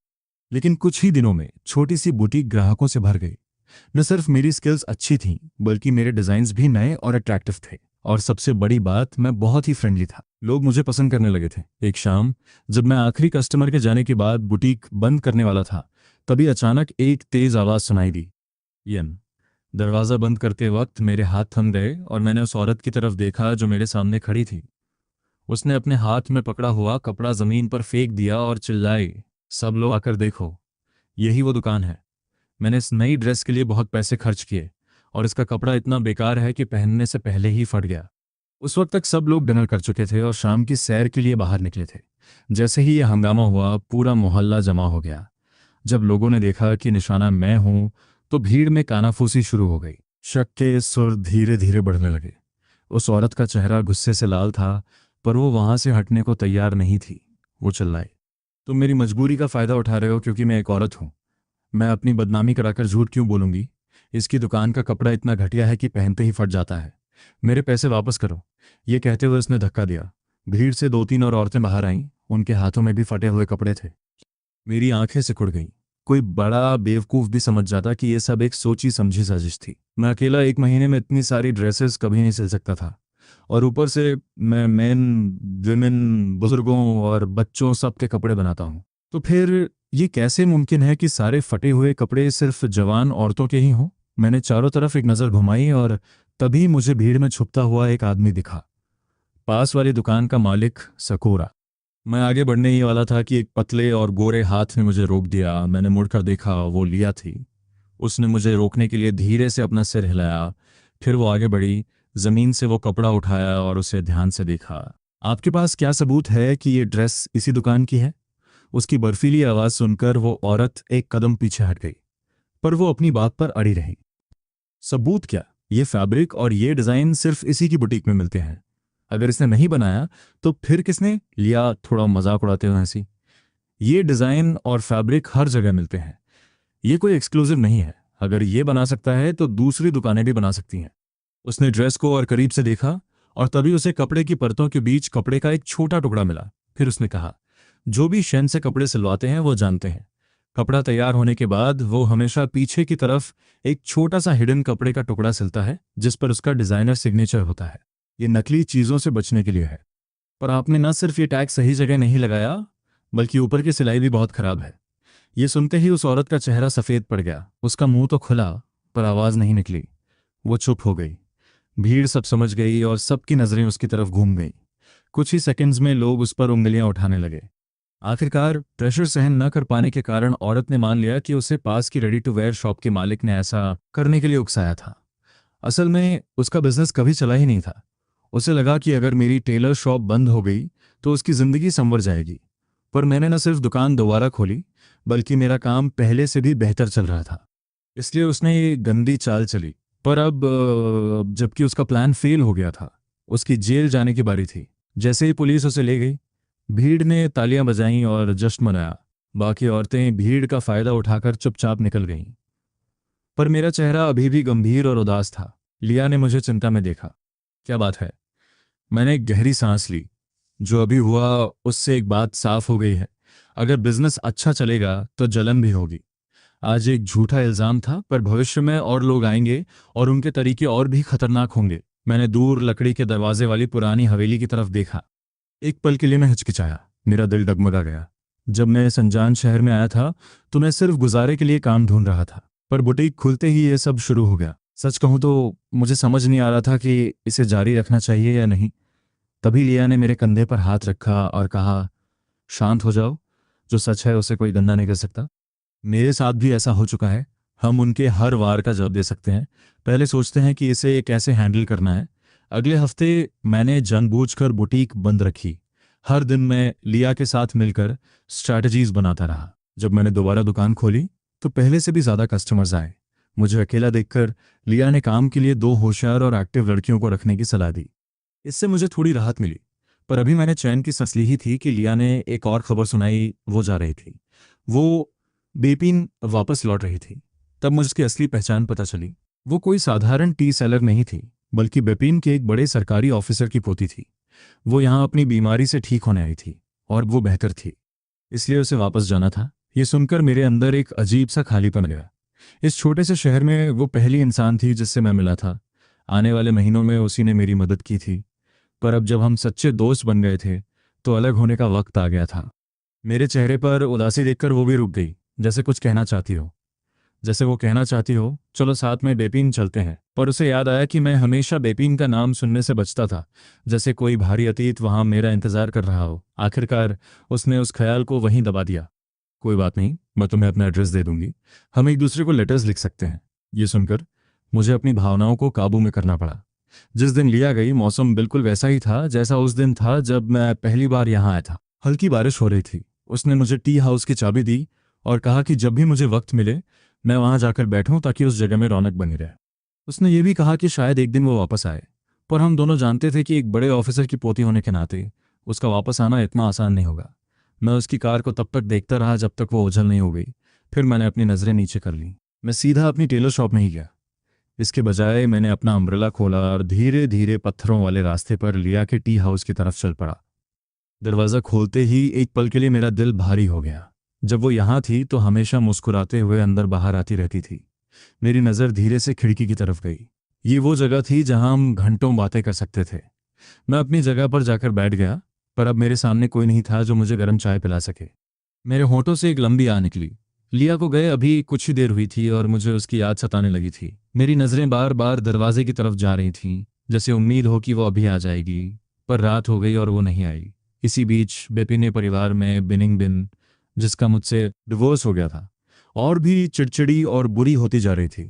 लेकिन कुछ ही दिनों में छोटी सी बुटीक ग्राहकों से भर गई। न सिर्फ मेरी स्किल्स अच्छी थीं, बल्कि मेरे डिज़ाइंस भी नए और अट्रैक्टिव थे। और सबसे बड़ी बात, मैं बहुत ही फ्रेंडली था। लोग मुझे पसंद करने लगे थे। एक शाम जब मैं आखिरी कस्टमर के जाने के बाद बुटीक बंद करने वाला था, तभी अचानक एक तेज़ आवाज़ सुनाई दी, यन। दरवाज़ा बंद करते वक्त मेरे हाथ थम गए और मैंने उस औरत की तरफ देखा जो मेरे सामने खड़ी थी। उसने अपने हाथ में पकड़ा हुआ कपड़ा ज़मीन पर फेंक दिया और चिल्लाई, सब लोग आकर देखो, यही वो दुकान है। मैंने इस नई ड्रेस के लिए बहुत पैसे खर्च किए और इसका कपड़ा इतना बेकार है कि पहनने से पहले ही फट गया। उस वक्त तक सब लोग डिनर कर चुके थे और शाम की सैर के लिए बाहर निकले थे। जैसे ही यह हंगामा हुआ, पूरा मोहल्ला जमा हो गया। जब लोगों ने देखा कि निशाना मैं हूं, तो भीड़ में कानाफूसी शुरू हो गई। शक के सुर धीरे धीरे बढ़ने लगे। उस औरत का चेहरा गुस्से से लाल था, पर वो वहां से हटने को तैयार नहीं थी। वो चिल्लाई, तुम मेरी मजबूरी का फ़ायदा उठा रहे हो क्योंकि मैं एक औरत हूँ। मैं अपनी बदनामी कराकर झूठ क्यों बोलूंगी? इसकी दुकान का कपड़ा इतना घटिया है कि पहनते ही फट जाता है। मेरे पैसे वापस करो। ये कहते हुए उसने धक्का दिया। भीड़ से 2-3 और औरतें बाहर आईं। उनके हाथों में भी फटे हुए कपड़े थे। मेरी आंखें सिकुड़ गईं। कोई बड़ा बेवकूफ़ भी समझ जाता कि ये सब एक सोची समझी साजिश थी। मैं अकेला 1 महीने में इतनी सारी ड्रेसेस कभी नहीं सिल सकता था, और ऊपर से मैं मेन, विमेन, बुजुर्गों और बच्चों सब के कपड़े बनाता हूँ। तो फिर ये कैसे मुमकिन है कि सारे फटे हुए कपड़े सिर्फ जवान औरतों के ही हों? मैंने चारों तरफ एक नज़र घुमाई और तभी मुझे भीड़ में छुपता हुआ एक आदमी दिखा, पास वाली दुकान का मालिक सकूरा। मैं आगे बढ़ने ही वाला था कि एक पतले और गोरे हाथ ने मुझे रोक दिया। मैंने मुड़कर देखा, वो लिया थी। उसने मुझे रोकने के लिए धीरे से अपना सिर हिलाया। फिर वो आगे बढ़ी, जमीन से वो कपड़ा उठाया और उसे ध्यान से देखा। आपके पास क्या सबूत है कि ये ड्रेस इसी दुकान की है? उसकी बर्फीली आवाज सुनकर वो औरत एक कदम पीछे हट गई, पर वो अपनी बात पर अड़ी रही। सबूत क्या? ये फैब्रिक और ये डिजाइन सिर्फ इसी की बुटीक में मिलते हैं। अगर इसने नहीं बनाया तो फिर किसने? लिया थोड़ा मजाक उड़ाते हुए हंसी। ये डिजाइन और फैब्रिक हर जगह मिलते हैं, ये कोई एक्सक्लूसिव नहीं है। अगर ये बना सकता है तो दूसरी दुकानें भी बना सकती हैं। उसने ड्रेस को और करीब से देखा और तभी उसे कपड़े की परतों के बीच कपड़े का एक छोटा टुकड़ा मिला। फिर उसने कहा, जो भी शैन से कपड़े सिलवाते हैं वो जानते हैं, कपड़ा तैयार होने के बाद वो हमेशा पीछे की तरफ एक छोटा सा हिडन कपड़े का टुकड़ा सिलता है जिस पर उसका डिजाइनर सिग्नेचर होता है। ये नकली चीजों से बचने के लिए है। पर आपने न सिर्फ ये टैग सही जगह नहीं लगाया, बल्कि ऊपर की सिलाई भी बहुत खराब है। ये सुनते ही उस औरत का चेहरा सफेद पड़ गया। उसका मुंह तो खुला, पर आवाज नहीं निकली। वो चुप हो गई। भीड़ सब समझ गई और सबकी नजरें उसकी तरफ घूम गई। कुछ ही सेकंड्स में लोग उस पर उंगलियां उठाने लगे। आखिरकार प्रेशर सहन न कर पाने के कारण औरत ने मान लिया कि उसे पास की रेडी टू वेयर शॉप के मालिक ने ऐसा करने के लिए उकसाया था। असल में उसका बिजनेस कभी चला ही नहीं था। उसे लगा कि अगर मेरी टेलर शॉप बंद हो गई तो उसकी जिंदगी संवर जाएगी। पर मैंने न सिर्फ दुकान दोबारा खोली, बल्कि मेरा काम पहले से भी बेहतर चल रहा था। इसलिए उसने ये गंदी चाल चली। पर अब जबकि उसका प्लान फेल हो गया था, उसकी जेल जाने की बारी थी। जैसे ही पुलिस उसे ले गई, भीड़ ने तालियां बजाईं और जश्न मनाया। बाकी औरतें भीड़ का फायदा उठाकर चुपचाप निकल गईं। पर मेरा चेहरा अभी भी गंभीर और उदास था। लिया ने मुझे चिंता में देखा। क्या बात है? मैंने एक गहरी सांस ली। जो अभी हुआ उससे एक बात साफ हो गई है, अगर बिजनेस अच्छा चलेगा तो जलन भी होगी। आज एक झूठा इल्जाम था, पर भविष्य में और लोग आएंगे और उनके तरीके और भी खतरनाक होंगे। मैंने दूर लकड़ी के दरवाजे वाली पुरानी हवेली की तरफ देखा। एक पल के लिए मैं हिचकिचाया, मेरा दिल डगमगा गया। जब मैं इस अनजान शहर में आया था तो मैं सिर्फ गुजारे के लिए काम ढूंढ रहा था, पर बुटीक खुलते ही ये सब शुरू हो गया। सच कहूं तो मुझे समझ नहीं आ रहा था कि इसे जारी रखना चाहिए या नहीं। तभी लिया ने मेरे कंधे पर हाथ रखा और कहा, शांत हो जाओ, जो सच है उसे कोई गंदा नहीं कर सकता। मेरे साथ भी ऐसा हो चुका है। हम उनके हर वार का जवाब दे सकते हैं, पहले सोचते हैं कि इसे कैसे हैंडल करना है। अगले हफ्ते मैंने जानबूझकर बुटीक बंद रखी। हर दिन मैं लिया के साथ मिलकर स्ट्रैटेजीज बनाता रहा। जब मैंने दोबारा दुकान खोली तो पहले से भी ज़्यादा कस्टमर्स आए। मुझे अकेला देखकर लिया ने काम के लिए 2 होशियार और एक्टिव लड़कियों को रखने की सलाह दी। इससे मुझे थोड़ी राहत मिली। पर अभी मैंने चैन की सांस ली ही थी कि लिया ने एक और खबर सुनाई। वो जा रही थी, वो बेपिन वापस लौट रही थी। तब मुझे उसकी असली पहचान पता चली। वो कोई साधारण टी सेलर नहीं थी, बल्कि बेपिन के एक बड़े सरकारी ऑफिसर की पोती थी। वो यहाँ अपनी बीमारी से ठीक होने आई थी और वो बेहतर थी, इसलिए उसे वापस जाना था। ये सुनकर मेरे अंदर एक अजीब सा खालीपन गया। इस छोटे से शहर में वो पहली इंसान थी जिससे मैं मिला था। आने वाले महीनों में उसी ने मेरी मदद की थी। पर अब जब हम सच्चे दोस्त बन गए थे तो अलग होने का वक्त आ गया था। मेरे चेहरे पर उदासी देखकर वो भी रुक गई, जैसे कुछ कहना चाहती हो। जैसे वो कहना चाहती हो, चलो साथ में बेपिन चलते हैं। पर उसे याद आया कि मैं हमेशा बेपिन का नाम सुनने से बचता था, जैसे कोई भारी अतीत वहां मेरा इंतजार कर रहा हो। आखिरकार उसने उस ख्याल को वहीं दबा दिया। कोई बात नहीं, मैं तुम्हें अपना एड्रेस दे दूंगी, हम एक दूसरे को लेटर्स लिख सकते हैं। ये सुनकर मुझे अपनी भावनाओं को काबू में करना पड़ा। जिस दिन लिया गई, मौसम बिल्कुल वैसा ही था जैसा उस दिन था जब मैं पहली बार यहाँ आया था। हल्की बारिश हो रही थी। उसने मुझे टी हाउस की चाबी दी और कहा कि जब भी मुझे वक्त मिले मैं वहां जाकर बैठूं ताकि उस जगह में रौनक बनी रहे। उसने ये भी कहा कि शायद एक दिन वो वापस आए, पर हम दोनों जानते थे कि एक बड़े ऑफिसर की पोती होने के नाते उसका वापस आना इतना आसान नहीं होगा। मैं उसकी कार को तब तक देखता रहा जब तक वो ओझल नहीं हो गई। फिर मैंने अपनी नज़रें नीचे कर लीं। मैं सीधा अपनी टेलर शॉप में ही गया। इसके बजाय मैंने अपना अम्ब्रेला खोला और धीरे धीरे पत्थरों वाले रास्ते पर लिया के टी हाउस की तरफ चल पड़ा। दरवाज़ा खोलते ही एक पल के लिए मेरा दिल भारी हो गया। जब वो यहाँ थी तो हमेशा मुस्कुराते हुए अंदर बाहर आती रहती थी। मेरी नज़र धीरे से खिड़की की तरफ गई। ये वो जगह थी जहां हम घंटों बातें कर सकते थे। मैं अपनी जगह पर जाकर बैठ गया, पर अब मेरे सामने कोई नहीं था जो मुझे गर्म चाय पिला सके। मेरे होठों से एक लंबी आ निकली। लिया को गए अभी कुछ ही देर हुई थी और मुझे उसकी याद सताने लगी थी। मेरी नज़रें बार बार दरवाजे की तरफ जा रही थीं, जैसे उम्मीद हो कि वो अभी आ जाएगी। पर रात हो गई और वो नहीं आई। इसी बीच बेपिने परिवार में बिनिंग बिन, जिसका मुझसे डिवोर्स हो गया था, और भी चिड़चिड़ी और बुरी होती जा रही थी।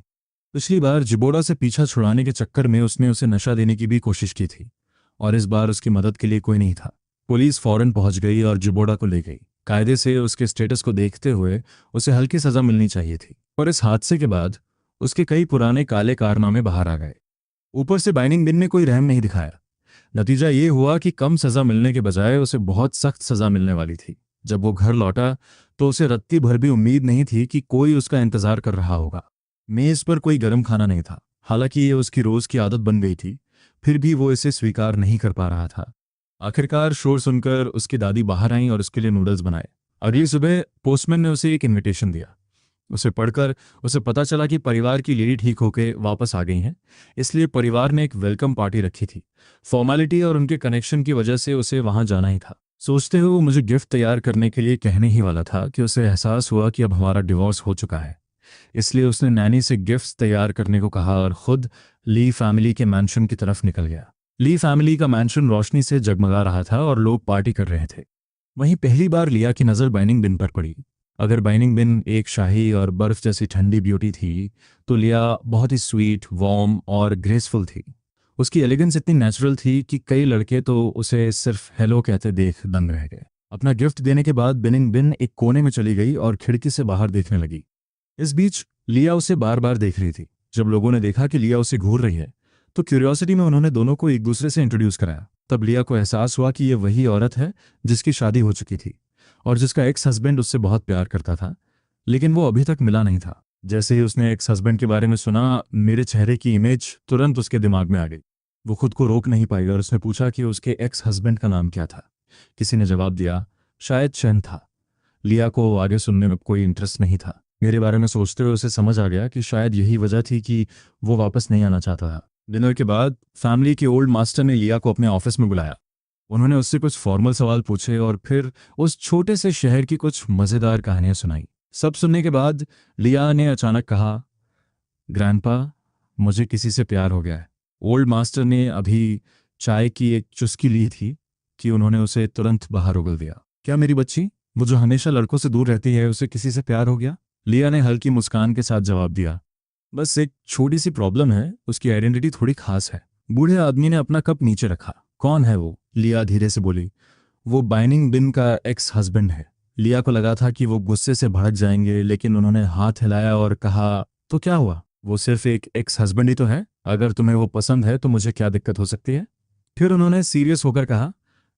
पिछली बार जिबोड़ा से पीछा छुड़ाने के चक्कर में उसने उसे नशा देने की भी कोशिश की थी, और इस बार उसकी मदद के लिए कोई नहीं था। पुलिस फौरन पहुंच गई और जिबोड़ा को ले गई। कायदे से उसके स्टेटस को देखते हुए उसे हल्की सजा मिलनी चाहिए थी, पर इस हादसे के बाद उसके कई पुराने काले कारनामे बाहर आ गए। ऊपर से बाइनिंग बिन ने कोई रहम नहीं दिखाया। नतीजा ये हुआ कि कम सजा मिलने के बजाय उसे बहुत सख्त सजा मिलने वाली थी। जब वो घर लौटा तो उसे रत्ती भर भी उम्मीद नहीं थी कि कोई उसका इंतजार कर रहा होगा। मेज पर कोई गर्म खाना नहीं था। हालांकि ये उसकी रोज की आदत बन गई थी, फिर भी वो इसे स्वीकार नहीं कर पा रहा था। आखिरकार शोर सुनकर उसकी दादी बाहर आई और उसके लिए नूडल्स बनाए। अगली सुबह पोस्टमैन ने उसे एक इनविटेशन दिया। उसे पढ़कर उसे पता चला कि परिवार की लेडी ठीक होकर वापस आ गई हैं, इसलिए परिवार ने एक वेलकम पार्टी रखी थी। फॉर्मेलिटी और उनके कनेक्शन की वजह से उसे वहां जाना ही था। सोचते हुए वो मुझे गिफ्ट तैयार करने के लिए कहने ही वाला था कि उसे एहसास हुआ कि अब हमारा डिवोर्स हो चुका है। इसलिए उसने नैनी से गिफ्ट्स तैयार करने को कहा और खुद ली फैमिली के मैंशन की तरफ निकल गया। ली फैमिली का मैंशन रोशनी से जगमगा रहा था और लोग पार्टी कर रहे थे। वहीं पहली बार लिया की नज़र बाइनिंग बिन पर पड़ी। अगर बाइनिंग बिन एक शाही और बर्फ जैसी ठंडी ब्यूटी थी, तो लिया बहुत ही स्वीट, वार्म और ग्रेसफुल थी। उसकी एलिगेंस इतनी नेचुरल थी कि कई लड़के तो उसे सिर्फ हेलो कहते देख दंग रह गए। अपना गिफ्ट देने के बाद बाइनिंग बिन एक कोने में चली गई और खिड़की से बाहर देखने लगी। इस बीच लिया उसे बार बार देख रही थी। जब लोगों ने देखा कि लिया उसे घूर रही है, तो क्यूरियोसिटी में उन्होंने दोनों को एक दूसरे से इंट्रोड्यूस कराया। तब लिया को एहसास हुआ कि ये वही औरत है जिसकी शादी हो चुकी थी और जिसका एक्स हस्बैंड उससे बहुत प्यार करता था, लेकिन वो अभी तक मिला नहीं था। जैसे ही उसने एक्स हस्बैंड के बारे में सुना, मेरे चेहरे की इमेज तुरंत उसके दिमाग में आ गई। वो खुद को रोक नहीं पाई और उसने पूछा कि उसके एक्स हस्बैंड का नाम क्या था। किसी ने जवाब दिया, शायद चैन था। लिया को आगे सुनने में कोई इंटरेस्ट नहीं था। मेरे बारे में सोचते हुए उसे समझ आ गया कि शायद यही वजह थी कि वो वापस नहीं आना चाहता था। डिनर के बाद फैमिली के ओल्ड मास्टर ने लिया को अपने ऑफिस में बुलाया। उन्होंने उससे कुछ फॉर्मल सवाल पूछे और फिर उस छोटे से शहर की कुछ मज़ेदार कहानियां सुनाई। सब सुनने के बाद लिया ने अचानक कहा, ग्रैंडपा, मुझे किसी से प्यार हो गया है। ओल्ड मास्टर ने अभी चाय की एक चुस्की ली थी कि उन्होंने उसे तुरंत बाहर उगल दिया। क्या मेरी बच्ची, वो जो हमेशा लड़कों से दूर रहती है, उसे किसी से प्यार हो गया? लिया ने हल्की मुस्कान के साथ जवाब दिया, बस एक छोटी सी प्रॉब्लम है, उसकी आइडेंटिटी थोड़ी खास है। बूढ़े आदमी ने अपना कप नीचे रखा। कौन है वो? लिया धीरे से बोली। वो बाइनिंग बिन का एक्स हस्बैंड है। लिया को लगा था कि वो गुस्से से भड़क जाएंगे, लेकिन उन्होंने हाथ हिलाया और कहा, तो क्या हुआ? वो सिर्फ एक एक्स हस्बैंड ही तो है। अगर तुम्हें वो पसंद है तो मुझे क्या दिक्कत हो सकती है? फिर उन्होंने सीरियस होकर कहा,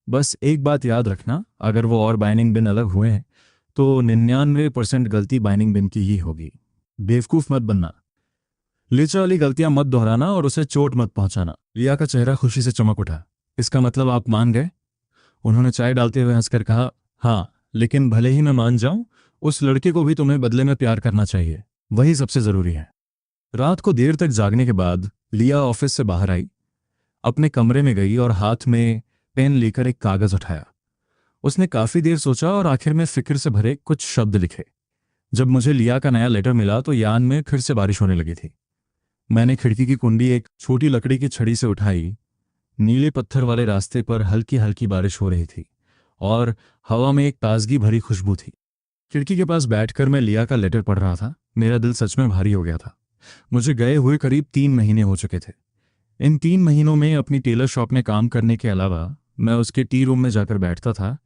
बस एक बात याद रखना, अगर वो और बाइनिंग बिन अलग हुए हैं तो 99% गलती बाइनिंग बिन की ही होगी। बेवकूफ़ मत बनना, लिचा वाली गलतियां मत दोहराना और उसे चोट मत पहुंचाना। लिया का चेहरा खुशी से चमक उठा। इसका मतलब आप मान गए? उन्होंने चाय डालते हुए हंसकर कहा, हाँ, लेकिन भले ही मैं मान जाऊं, उस लड़के को भी तुम्हें बदले में प्यार करना चाहिए, वही सबसे जरूरी है। रात को देर तक जागने के बाद लिया ऑफिस से बाहर आई, अपने कमरे में गई और हाथ में पेन लेकर एक कागज उठाया। उसने काफी देर सोचा और आखिर में फिक्र से भरे कुछ शब्द लिखे। जब मुझे लिया का नया लेटर मिला तो यान में फिर से बारिश होने लगी थी। मैंने खिड़की की कुंडी एक छोटी लकड़ी की छड़ी से उठाई। नीले पत्थर वाले रास्ते पर हल्की हल्की बारिश हो रही थी और हवा में एक ताजगी भरी खुशबू थी। खिड़की के पास बैठकर मैं लिया का लेटर पढ़ रहा था। मेरा दिल सच में भारी हो गया था। मुझे गए हुए करीब 3 महीने हो चुके थे। इन 3 महीनों में अपनी टेलर शॉप में काम करने के अलावा मैं उसके टी रूम में जाकर बैठता था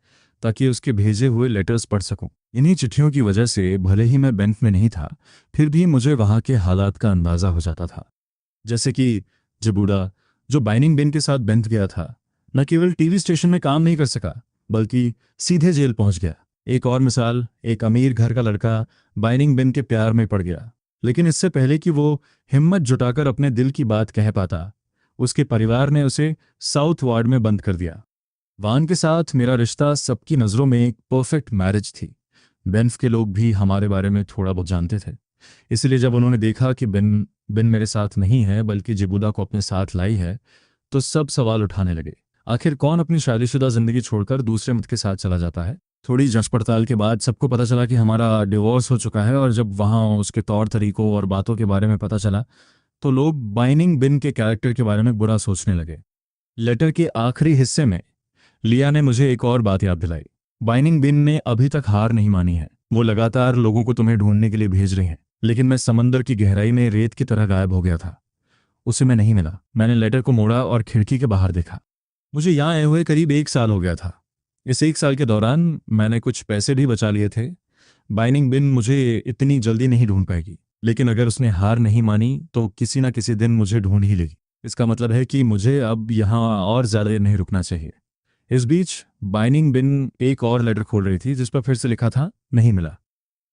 ताकि उसके भेजे हुए लेटर्स पढ़ सकूं। इन्हीं चिट्ठियों की वजह से भले ही मैं बैंक में नहीं था, फिर भी मुझे वहां के हालात का अंदाजा हो जाता था। जैसे कि जिबूड़ा, जो बाइनिंग बिन के साथ बैंक गया था, न केवल टीवी स्टेशन में काम नहीं कर सका बल्कि सीधे जेल पहुंच गया। एक और मिसाल, एक अमीर घर का लड़का बाइनिंग बिन के प्यार में पड़ गया, लेकिन इससे पहले कि वो हिम्मत जुटाकर अपने दिल की बात कह पाता, उसके परिवार ने उसे साउथ वार्ड में बंद कर दिया। वान के साथ मेरा रिश्ता सबकी नज़रों में एक परफेक्ट मैरिज थी। बेन्फ के लोग भी हमारे बारे में थोड़ा बहुत जानते थे, इसलिए जब उन्होंने देखा कि बिन मेरे साथ नहीं है बल्कि जिबूदा को अपने साथ लाई है, तो सब सवाल उठाने लगे। आखिर कौन अपनी शादीशुदा जिंदगी छोड़कर दूसरे मर्द के साथ चला जाता है? थोड़ी जांच पड़ताल के बाद सबको पता चला कि हमारा डिवोर्स हो चुका है, और जब वहाँ उसके तौर तरीकों और बातों के बारे में पता चला तो लोग बाइनिंग बिन के कैरेक्टर के बारे में बुरा सोचने लगे। लेटर के आखिरी हिस्से में लिया ने मुझे एक और बात याद दिलाई। बाइनिंग बिन ने अभी तक हार नहीं मानी है। वो लगातार लोगों को तुम्हें ढूंढने के लिए भेज रही हैं। लेकिन मैं समंदर की गहराई में रेत की तरह गायब हो गया था। उसे मैं नहीं मिला। मैंने लेटर को मोड़ा और खिड़की के बाहर देखा। मुझे यहाँ आए हुए करीब 1 साल हो गया था। इस 1 साल के दौरान मैंने कुछ पैसे भी बचा लिए थे। बाइनिंग बिन मुझे इतनी जल्दी नहीं ढूंढ पाएगी, लेकिन अगर उसने हार नहीं मानी तो किसी ना किसी दिन मुझे ढूंढ ही लेगी। इसका मतलब है कि मुझे अब यहाँ और ज़्यादा देर नहीं रुकना चाहिए। इस बीच बाइनिंग बिन एक और लेटर खोल रही थी जिस पर फिर से लिखा था नहीं मिला।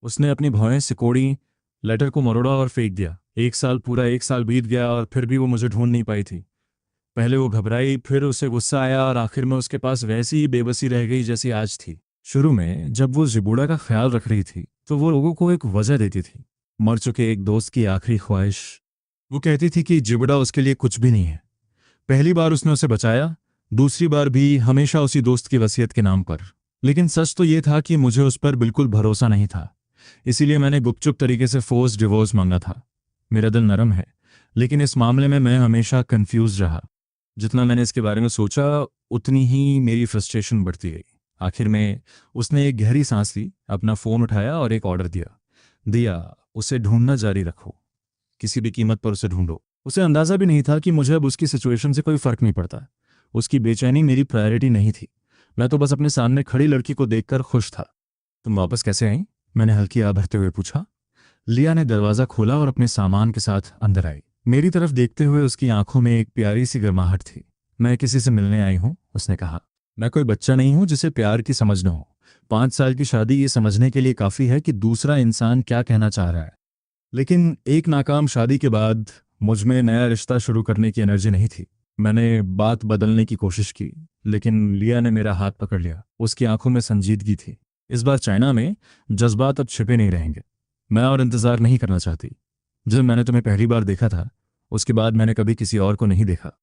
उसने अपनी भौहें सिकोड़ी, लेटर को मरोड़ा और फेंक दिया। 1 साल, पूरा 1 साल बीत गया और फिर भी वो मुझे ढूंढ नहीं पाई थी। पहले वो घबराई, फिर उसे गुस्सा आया और आखिर में उसके पास वैसी ही बेबसी रह गई जैसी आज थी। शुरू में जब वो जिबूड़ा का ख्याल रख रही थी तो वो लोगों को एक वजह देती थी, मर चुके एक दोस्त की आखिरी ख्वाहिश। वो कहती थी कि जिबूड़ा उसके लिए कुछ भी नहीं है। पहली बार उसने उसे बचाया, दूसरी बार भी हमेशा उसी दोस्त की वसीयत के नाम पर। लेकिन सच तो ये था कि मुझे उस पर बिल्कुल भरोसा नहीं था। इसीलिए मैंने गुपचुप तरीके से फोर्स डिवोर्स मांगा था। मेरा दिल नरम है, लेकिन इस मामले में मैं हमेशा कंफ्यूज रहा। जितना मैंने इसके बारे में सोचा उतनी ही मेरी फ्रस्ट्रेशन बढ़ती गई। आखिर में उसने एक गहरी सांस ली, अपना फ़ोन उठाया और एक ऑर्डर दिया उसे ढूंढना जारी रखो, किसी भी कीमत पर उसे ढूंढो। उसे अंदाज़ा भी नहीं था कि मुझे अब उसकी सिचुएशन से कोई फ़र्क नहीं पड़ता। उसकी बेचैनी मेरी प्रायोरिटी नहीं थी। मैं तो बस अपने सामने खड़ी लड़की को देखकर खुश था। तुम वापस कैसे आई? मैंने हल्की आह भरते हुए पूछा। लिया ने दरवाज़ा खोला और अपने सामान के साथ अंदर आई। मेरी तरफ देखते हुए उसकी आंखों में एक प्यारी सी गर्माहट थी। मैं किसी से मिलने आई हूँ, उसने कहा। मैं कोई बच्चा नहीं हूँ जिसे प्यार की समझ न हो। 5 साल की शादी ये समझने के लिए काफ़ी है कि दूसरा इंसान क्या कहना चाह रहा है। लेकिन एक नाकाम शादी के बाद मुझ में नया रिश्ता शुरू करने की एनर्जी नहीं थी। मैंने बात बदलने की कोशिश की, लेकिन लिया ने मेरा हाथ पकड़ लिया। उसकी आंखों में संजीदगी थी। इस बार चाइना में जज्बात अब छिपे नहीं रहेंगे। मैं और इंतज़ार नहीं करना चाहती। जब मैंने तुम्हें पहली बार देखा था उसके बाद मैंने कभी किसी और को नहीं देखा।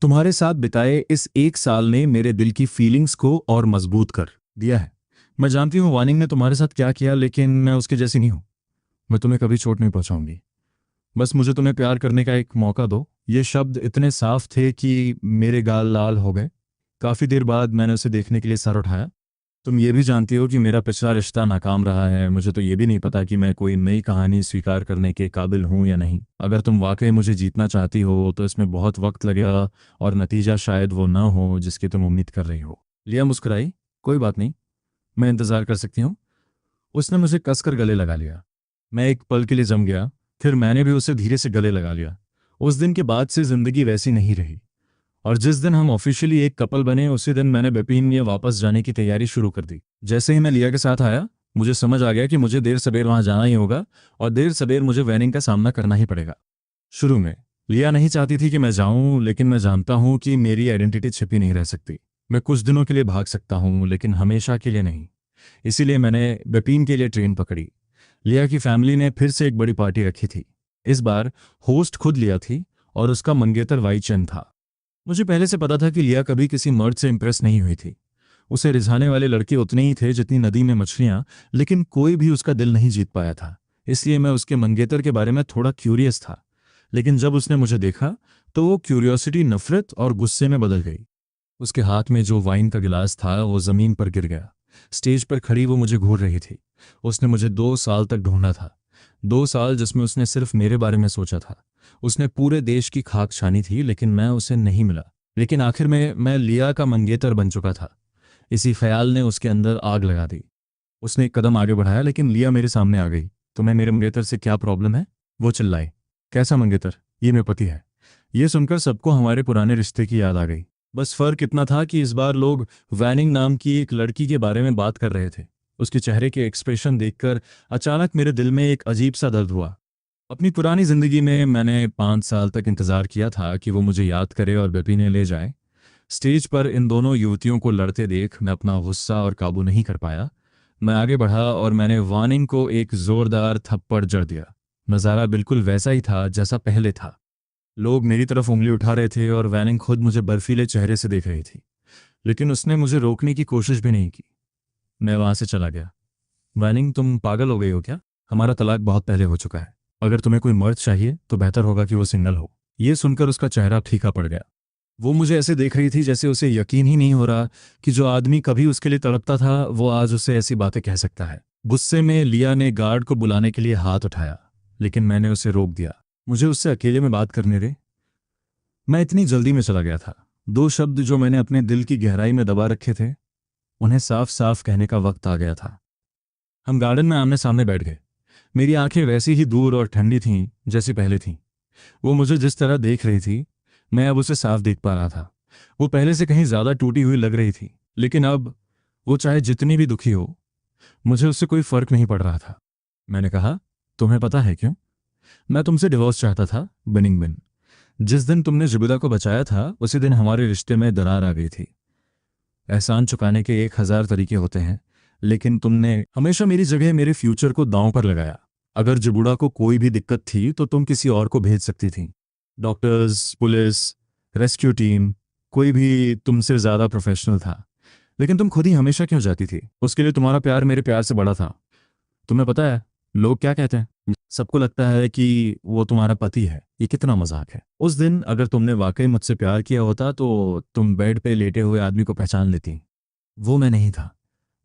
तुम्हारे साथ बिताए इस 1 साल ने मेरे दिल की फीलिंग्स को और मजबूत कर दिया है। मैं जानती हूँ वानिंग ने तुम्हारे साथ क्या किया, लेकिन मैं उसके जैसी नहीं हूँ। मैं तुम्हें कभी चोट नहीं पहुंचाऊंगी। बस मुझे तुम्हें प्यार करने का एक मौका दो। ये शब्द इतने साफ थे कि मेरे गाल लाल हो गए। काफ़ी देर बाद मैंने उसे देखने के लिए सर उठाया। तुम ये भी जानती हो कि मेरा पिछला रिश्ता नाकाम रहा है। मुझे तो ये भी नहीं पता कि मैं कोई नई कहानी स्वीकार करने के काबिल हूँ या नहीं। अगर तुम वाकई मुझे जीतना चाहती हो तो इसमें बहुत वक्त लगेगा और नतीजा शायद वो ना हो जिसकी तुम उम्मीद कर रही हो। लिया मुस्कुराई। कोई बात नहीं, मैं इंतज़ार कर सकती हूँ। उसने मुझे कसकर गले लगा लिया। मैं एक पल के लिए जम गया, फिर मैंने भी उसे धीरे से गले लगा लिया। उस दिन के बाद से ज़िंदगी वैसी नहीं रही, और जिस दिन हम ऑफिशियली एक कपल बने उसी दिन मैंने बेपिन लिए वापस जाने की तैयारी शुरू कर दी। जैसे ही मैं लिया के साथ आया मुझे समझ आ गया कि मुझे देर सवेर वहां जाना ही होगा और देर सवेर मुझे वैनिंग का सामना करना ही पड़ेगा। शुरू में लिया नहीं चाहती थी कि मैं जाऊं, लेकिन मैं जानता हूं कि मेरी आइडेंटिटी छिपी नहीं रह सकती। मैं कुछ दिनों के लिए भाग सकता हूं, लेकिन हमेशा के लिए नहीं। इसीलिए मैंने बेपिन के लिए ट्रेन पकड़ी। लिया की फैमिली ने फिर से एक बड़ी पार्टी रखी थी। इस बार होस्ट खुद लिया थी और उसका मंगेतर वाई चेन था। मुझे पहले से पता था कि लिया कभी किसी मर्द से इंप्रेस नहीं हुई थी। उसे रिझाने वाले लड़के उतने ही थे जितनी नदी में मछलियां, लेकिन कोई भी उसका दिल नहीं जीत पाया था। इसलिए मैं उसके मंगेतर के बारे में थोड़ा क्यूरियस था। लेकिन जब उसने मुझे देखा तो वो क्यूरियोसिटी नफरत और गुस्से में बदल गई। उसके हाथ में जो वाइन का गिलास था वो जमीन पर गिर गया। स्टेज पर खड़ी वो मुझे घूर रही थी। उसने मुझे 2 साल तक ढूंढा था। 2 साल जिसमें उसने सिर्फ मेरे बारे में सोचा था। उसने पूरे देश की खाक छानी थी, लेकिन मैं उसे नहीं मिला। लेकिन आखिर में मैं लिया का मंगेतर बन चुका था। इसी ख्याल ने उसके अंदर आग लगा दी। उसने एक कदम आगे बढ़ाया, लेकिन लिया मेरे सामने आ गई। तुम्हें मेरे मंगेतर से क्या प्रॉब्लम है? वो चिल्लाई। कैसा मंगेतर? ये मेरा पति है। ये सुनकर सबको हमारे पुराने रिश्ते की याद आ गई। बस फर्क इतना था कि इस बार लोग वैनिंग नाम की एक लड़की के बारे में बात कर रहे थे। उसके चेहरे के एक्सप्रेशन देखकर अचानक मेरे दिल में एक अजीब सा दर्द हुआ। अपनी पुरानी जिंदगी में मैंने 5 साल तक इंतजार किया था कि वो मुझे याद करे और बेपीने ले जाए। स्टेज पर इन दोनों युवतियों को लड़ते देख मैं अपना गुस्सा और काबू नहीं कर पाया। मैं आगे बढ़ा और मैंने वानिंग को एक जोरदार थप्पड़ जड़ दिया। नज़ारा बिल्कुल वैसा ही था जैसा पहले था। लोग मेरी तरफ उंगली उठा रहे थे और वैनिंग खुद मुझे बर्फीले चेहरे से देख रही थी, लेकिन उसने मुझे रोकने की कोशिश भी नहीं की। मैं वहां से चला गया। वैनिंग, तुम पागल हो गई हो क्या? हमारा तलाक बहुत पहले हो चुका है। अगर तुम्हें कोई मर्द चाहिए तो बेहतर होगा कि वो सिंगल हो। ये सुनकर उसका चेहरा फीका पड़ गया। वो मुझे ऐसे देख रही थी जैसे उसे यकीन ही नहीं हो रहा कि जो आदमी कभी उसके लिए तड़पता था वो आज उसे ऐसी बातें कह सकता है। गुस्से में लिया ने गार्ड को बुलाने के लिए हाथ उठाया, लेकिन मैंने उसे रोक दिया। मुझे उससे अकेले में बात करने दे। मैं इतनी जल्दी में चला गया था। दो शब्द जो मैंने अपने दिल की गहराई में दबा रखे थे, उन्हें साफ साफ कहने का वक्त आ गया था। हम गार्डन में आमने सामने बैठ गए। मेरी आंखें वैसी ही दूर और ठंडी थीं जैसी पहले थीं। वो मुझे जिस तरह देख रही थी, मैं अब उसे साफ देख पा रहा था। वो पहले से कहीं ज्यादा टूटी हुई लग रही थी, लेकिन अब वो चाहे जितनी भी दुखी हो, मुझे उससे कोई फर्क नहीं पड़ रहा था। मैंने कहा, तुम्हें पता है क्यों? मैं तुमसे डिवोर्स चाहता था, बिनिंग बिन। जिस दिन तुमने जुबिदा को बचाया था उसी दिन हमारे रिश्ते में दरार आ गई थी। एहसान चुकाने के 1000 तरीके होते हैं, लेकिन तुमने हमेशा मेरी जगह मेरे फ्यूचर को दांव पर लगाया। अगर जुबुड़ा को कोई भी दिक्कत थी तो तुम किसी और को भेज सकती थी। डॉक्टर्स, पुलिस, रेस्क्यू टीम, कोई भी तुमसे ज्यादा प्रोफेशनल था। लेकिन तुम खुद ही हमेशा क्यों जाती थी? उसके लिए तुम्हारा प्यार मेरे प्यार से बड़ा था। तुम्हें पता है लोग क्या कहते हैं? सबको लगता है कि वो तुम्हारा पति है। ये कितना मजाक है। उस दिन अगर तुमने वाकई मुझसे प्यार किया होता तो तुम बेड पे लेटे हुए आदमी को पहचान लेती। वो मैं नहीं था।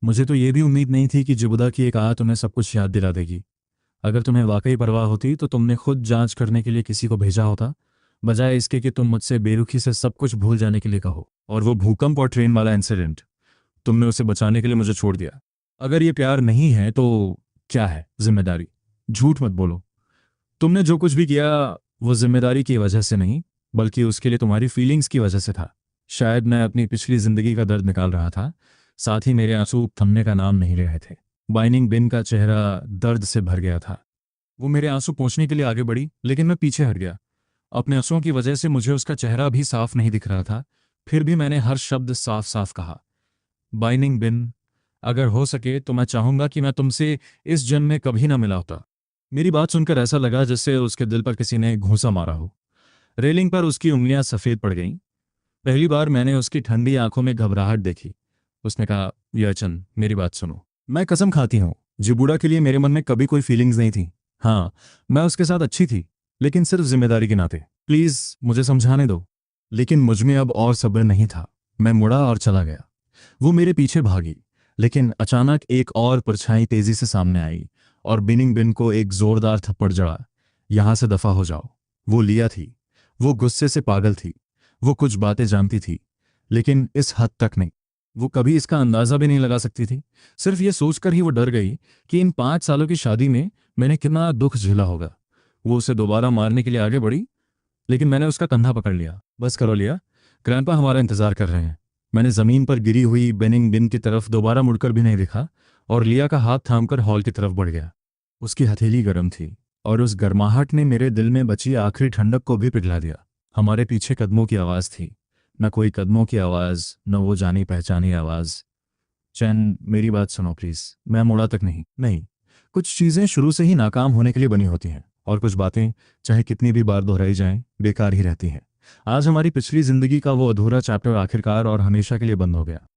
मुझे तो ये भी उम्मीद नहीं थी कि जुबदा की एक आह तुम्हें सब कुछ याद दिला देगी। अगर तुम्हें वाकई परवाह होती तो तुमने खुद जांच करने के लिए किसी को भेजा होता, बजाय इसके कि तुम मुझसे बेरुखी से सब कुछ भूल जाने के लिए कहो। और वो भूकंप और ट्रेन वाला इंसिडेंट, तुमने उसे बचाने के लिए मुझे छोड़ दिया। अगर ये प्यार नहीं है तो क्या है? जिम्मेदारी। झूठ मत बोलो। तुमने जो कुछ भी किया वो जिम्मेदारी की वजह से नहीं, बल्कि उसके लिए तुम्हारी फीलिंग्स की वजह से था। शायद मैं अपनी पिछली जिंदगी का दर्द निकाल रहा था, साथ ही मेरे आंसू थमने का नाम नहीं ले रहे थे। बाइनिंग बिन का चेहरा दर्द से भर गया था। वो मेरे आंसू पोंछने के लिए आगे बढ़ी, लेकिन मैं पीछे हट गया। अपने आंसुओं की वजह से मुझे उसका चेहरा भी साफ नहीं दिख रहा था। फिर भी मैंने हर शब्द साफ साफ कहा, बाइनिंग बिन, अगर हो सके तो मैं चाहूंगा कि मैं तुमसे इस जन्म में कभी ना मिला होता। मेरी बात सुनकर ऐसा लगा जैसे उसके दिल पर किसी ने घूंसा मारा हो। रेलिंग पर उसकी उंगलियां सफेद पड़ गईं। पहली बार मैंने उसकी ठंडी आंखों में घबराहट देखी। उसने कहा, यचन, मेरी बात सुनो। मैं कसम खाती हूँ, जिबूड़ा के लिए मेरे मन में कभी कोई फीलिंग्स नहीं थी। हाँ, मैं उसके साथ अच्छी थी, लेकिन सिर्फ जिम्मेदारी के नाते। प्लीज मुझे समझाने दो। लेकिन मुझ में अब और सब्र नहीं था। मैं मुड़ा और चला गया। वो मेरे पीछे भागी, लेकिन अचानक एक और परछाई तेजी से सामने आई और बिनिंग बिन को एक जोरदार थप्पड़ जड़ा। यहां से दफा हो जाओ। वो लिया थी। वो गुस्से से पागल थी। वो कुछ बातें जानती थी, लेकिन इस हद तक नहीं। वो कभी इसका अंदाजा भी नहीं लगा सकती थी। सिर्फ ये सोचकर ही वो डर गई कि इन 5 सालों की शादी में मैंने कितना दुख झेला होगा। वो उसे दोबारा मारने के लिए आगे बढ़ी, लेकिन मैंने उसका कंधा पकड़ लिया। बस करो लिया, ग्रैंडपा हमारा इंतजार कर रहे हैं। मैंने जमीन पर गिरी हुई बेनिंग बिन की तरफ दोबारा मुड़कर भी नहीं देखा और लिया का हाथ थामकर हॉल की तरफ बढ़ गया। उसकी हथेली गर्म थी और उस गर्माहट ने मेरे दिल में बची आखिरी ठंडक को भी पिघला दिया। हमारे पीछे कदमों की आवाज़ थी। न कोई कदमों की आवाज़, न वो जानी पहचानी आवाज़। चैन, मेरी बात सुनो प्लीज़। मैं मुड़ा तक नहीं। नहीं, कुछ चीज़ें शुरू से ही नाकाम होने के लिए बनी होती हैं, और कुछ बातें चाहे कितनी भी बार दोहराई जाएं बेकार ही रहती हैं। आज हमारी पिछली जिंदगी का वो अधूरा चैप्टर आखिरकार और हमेशा के लिए बंद हो गया।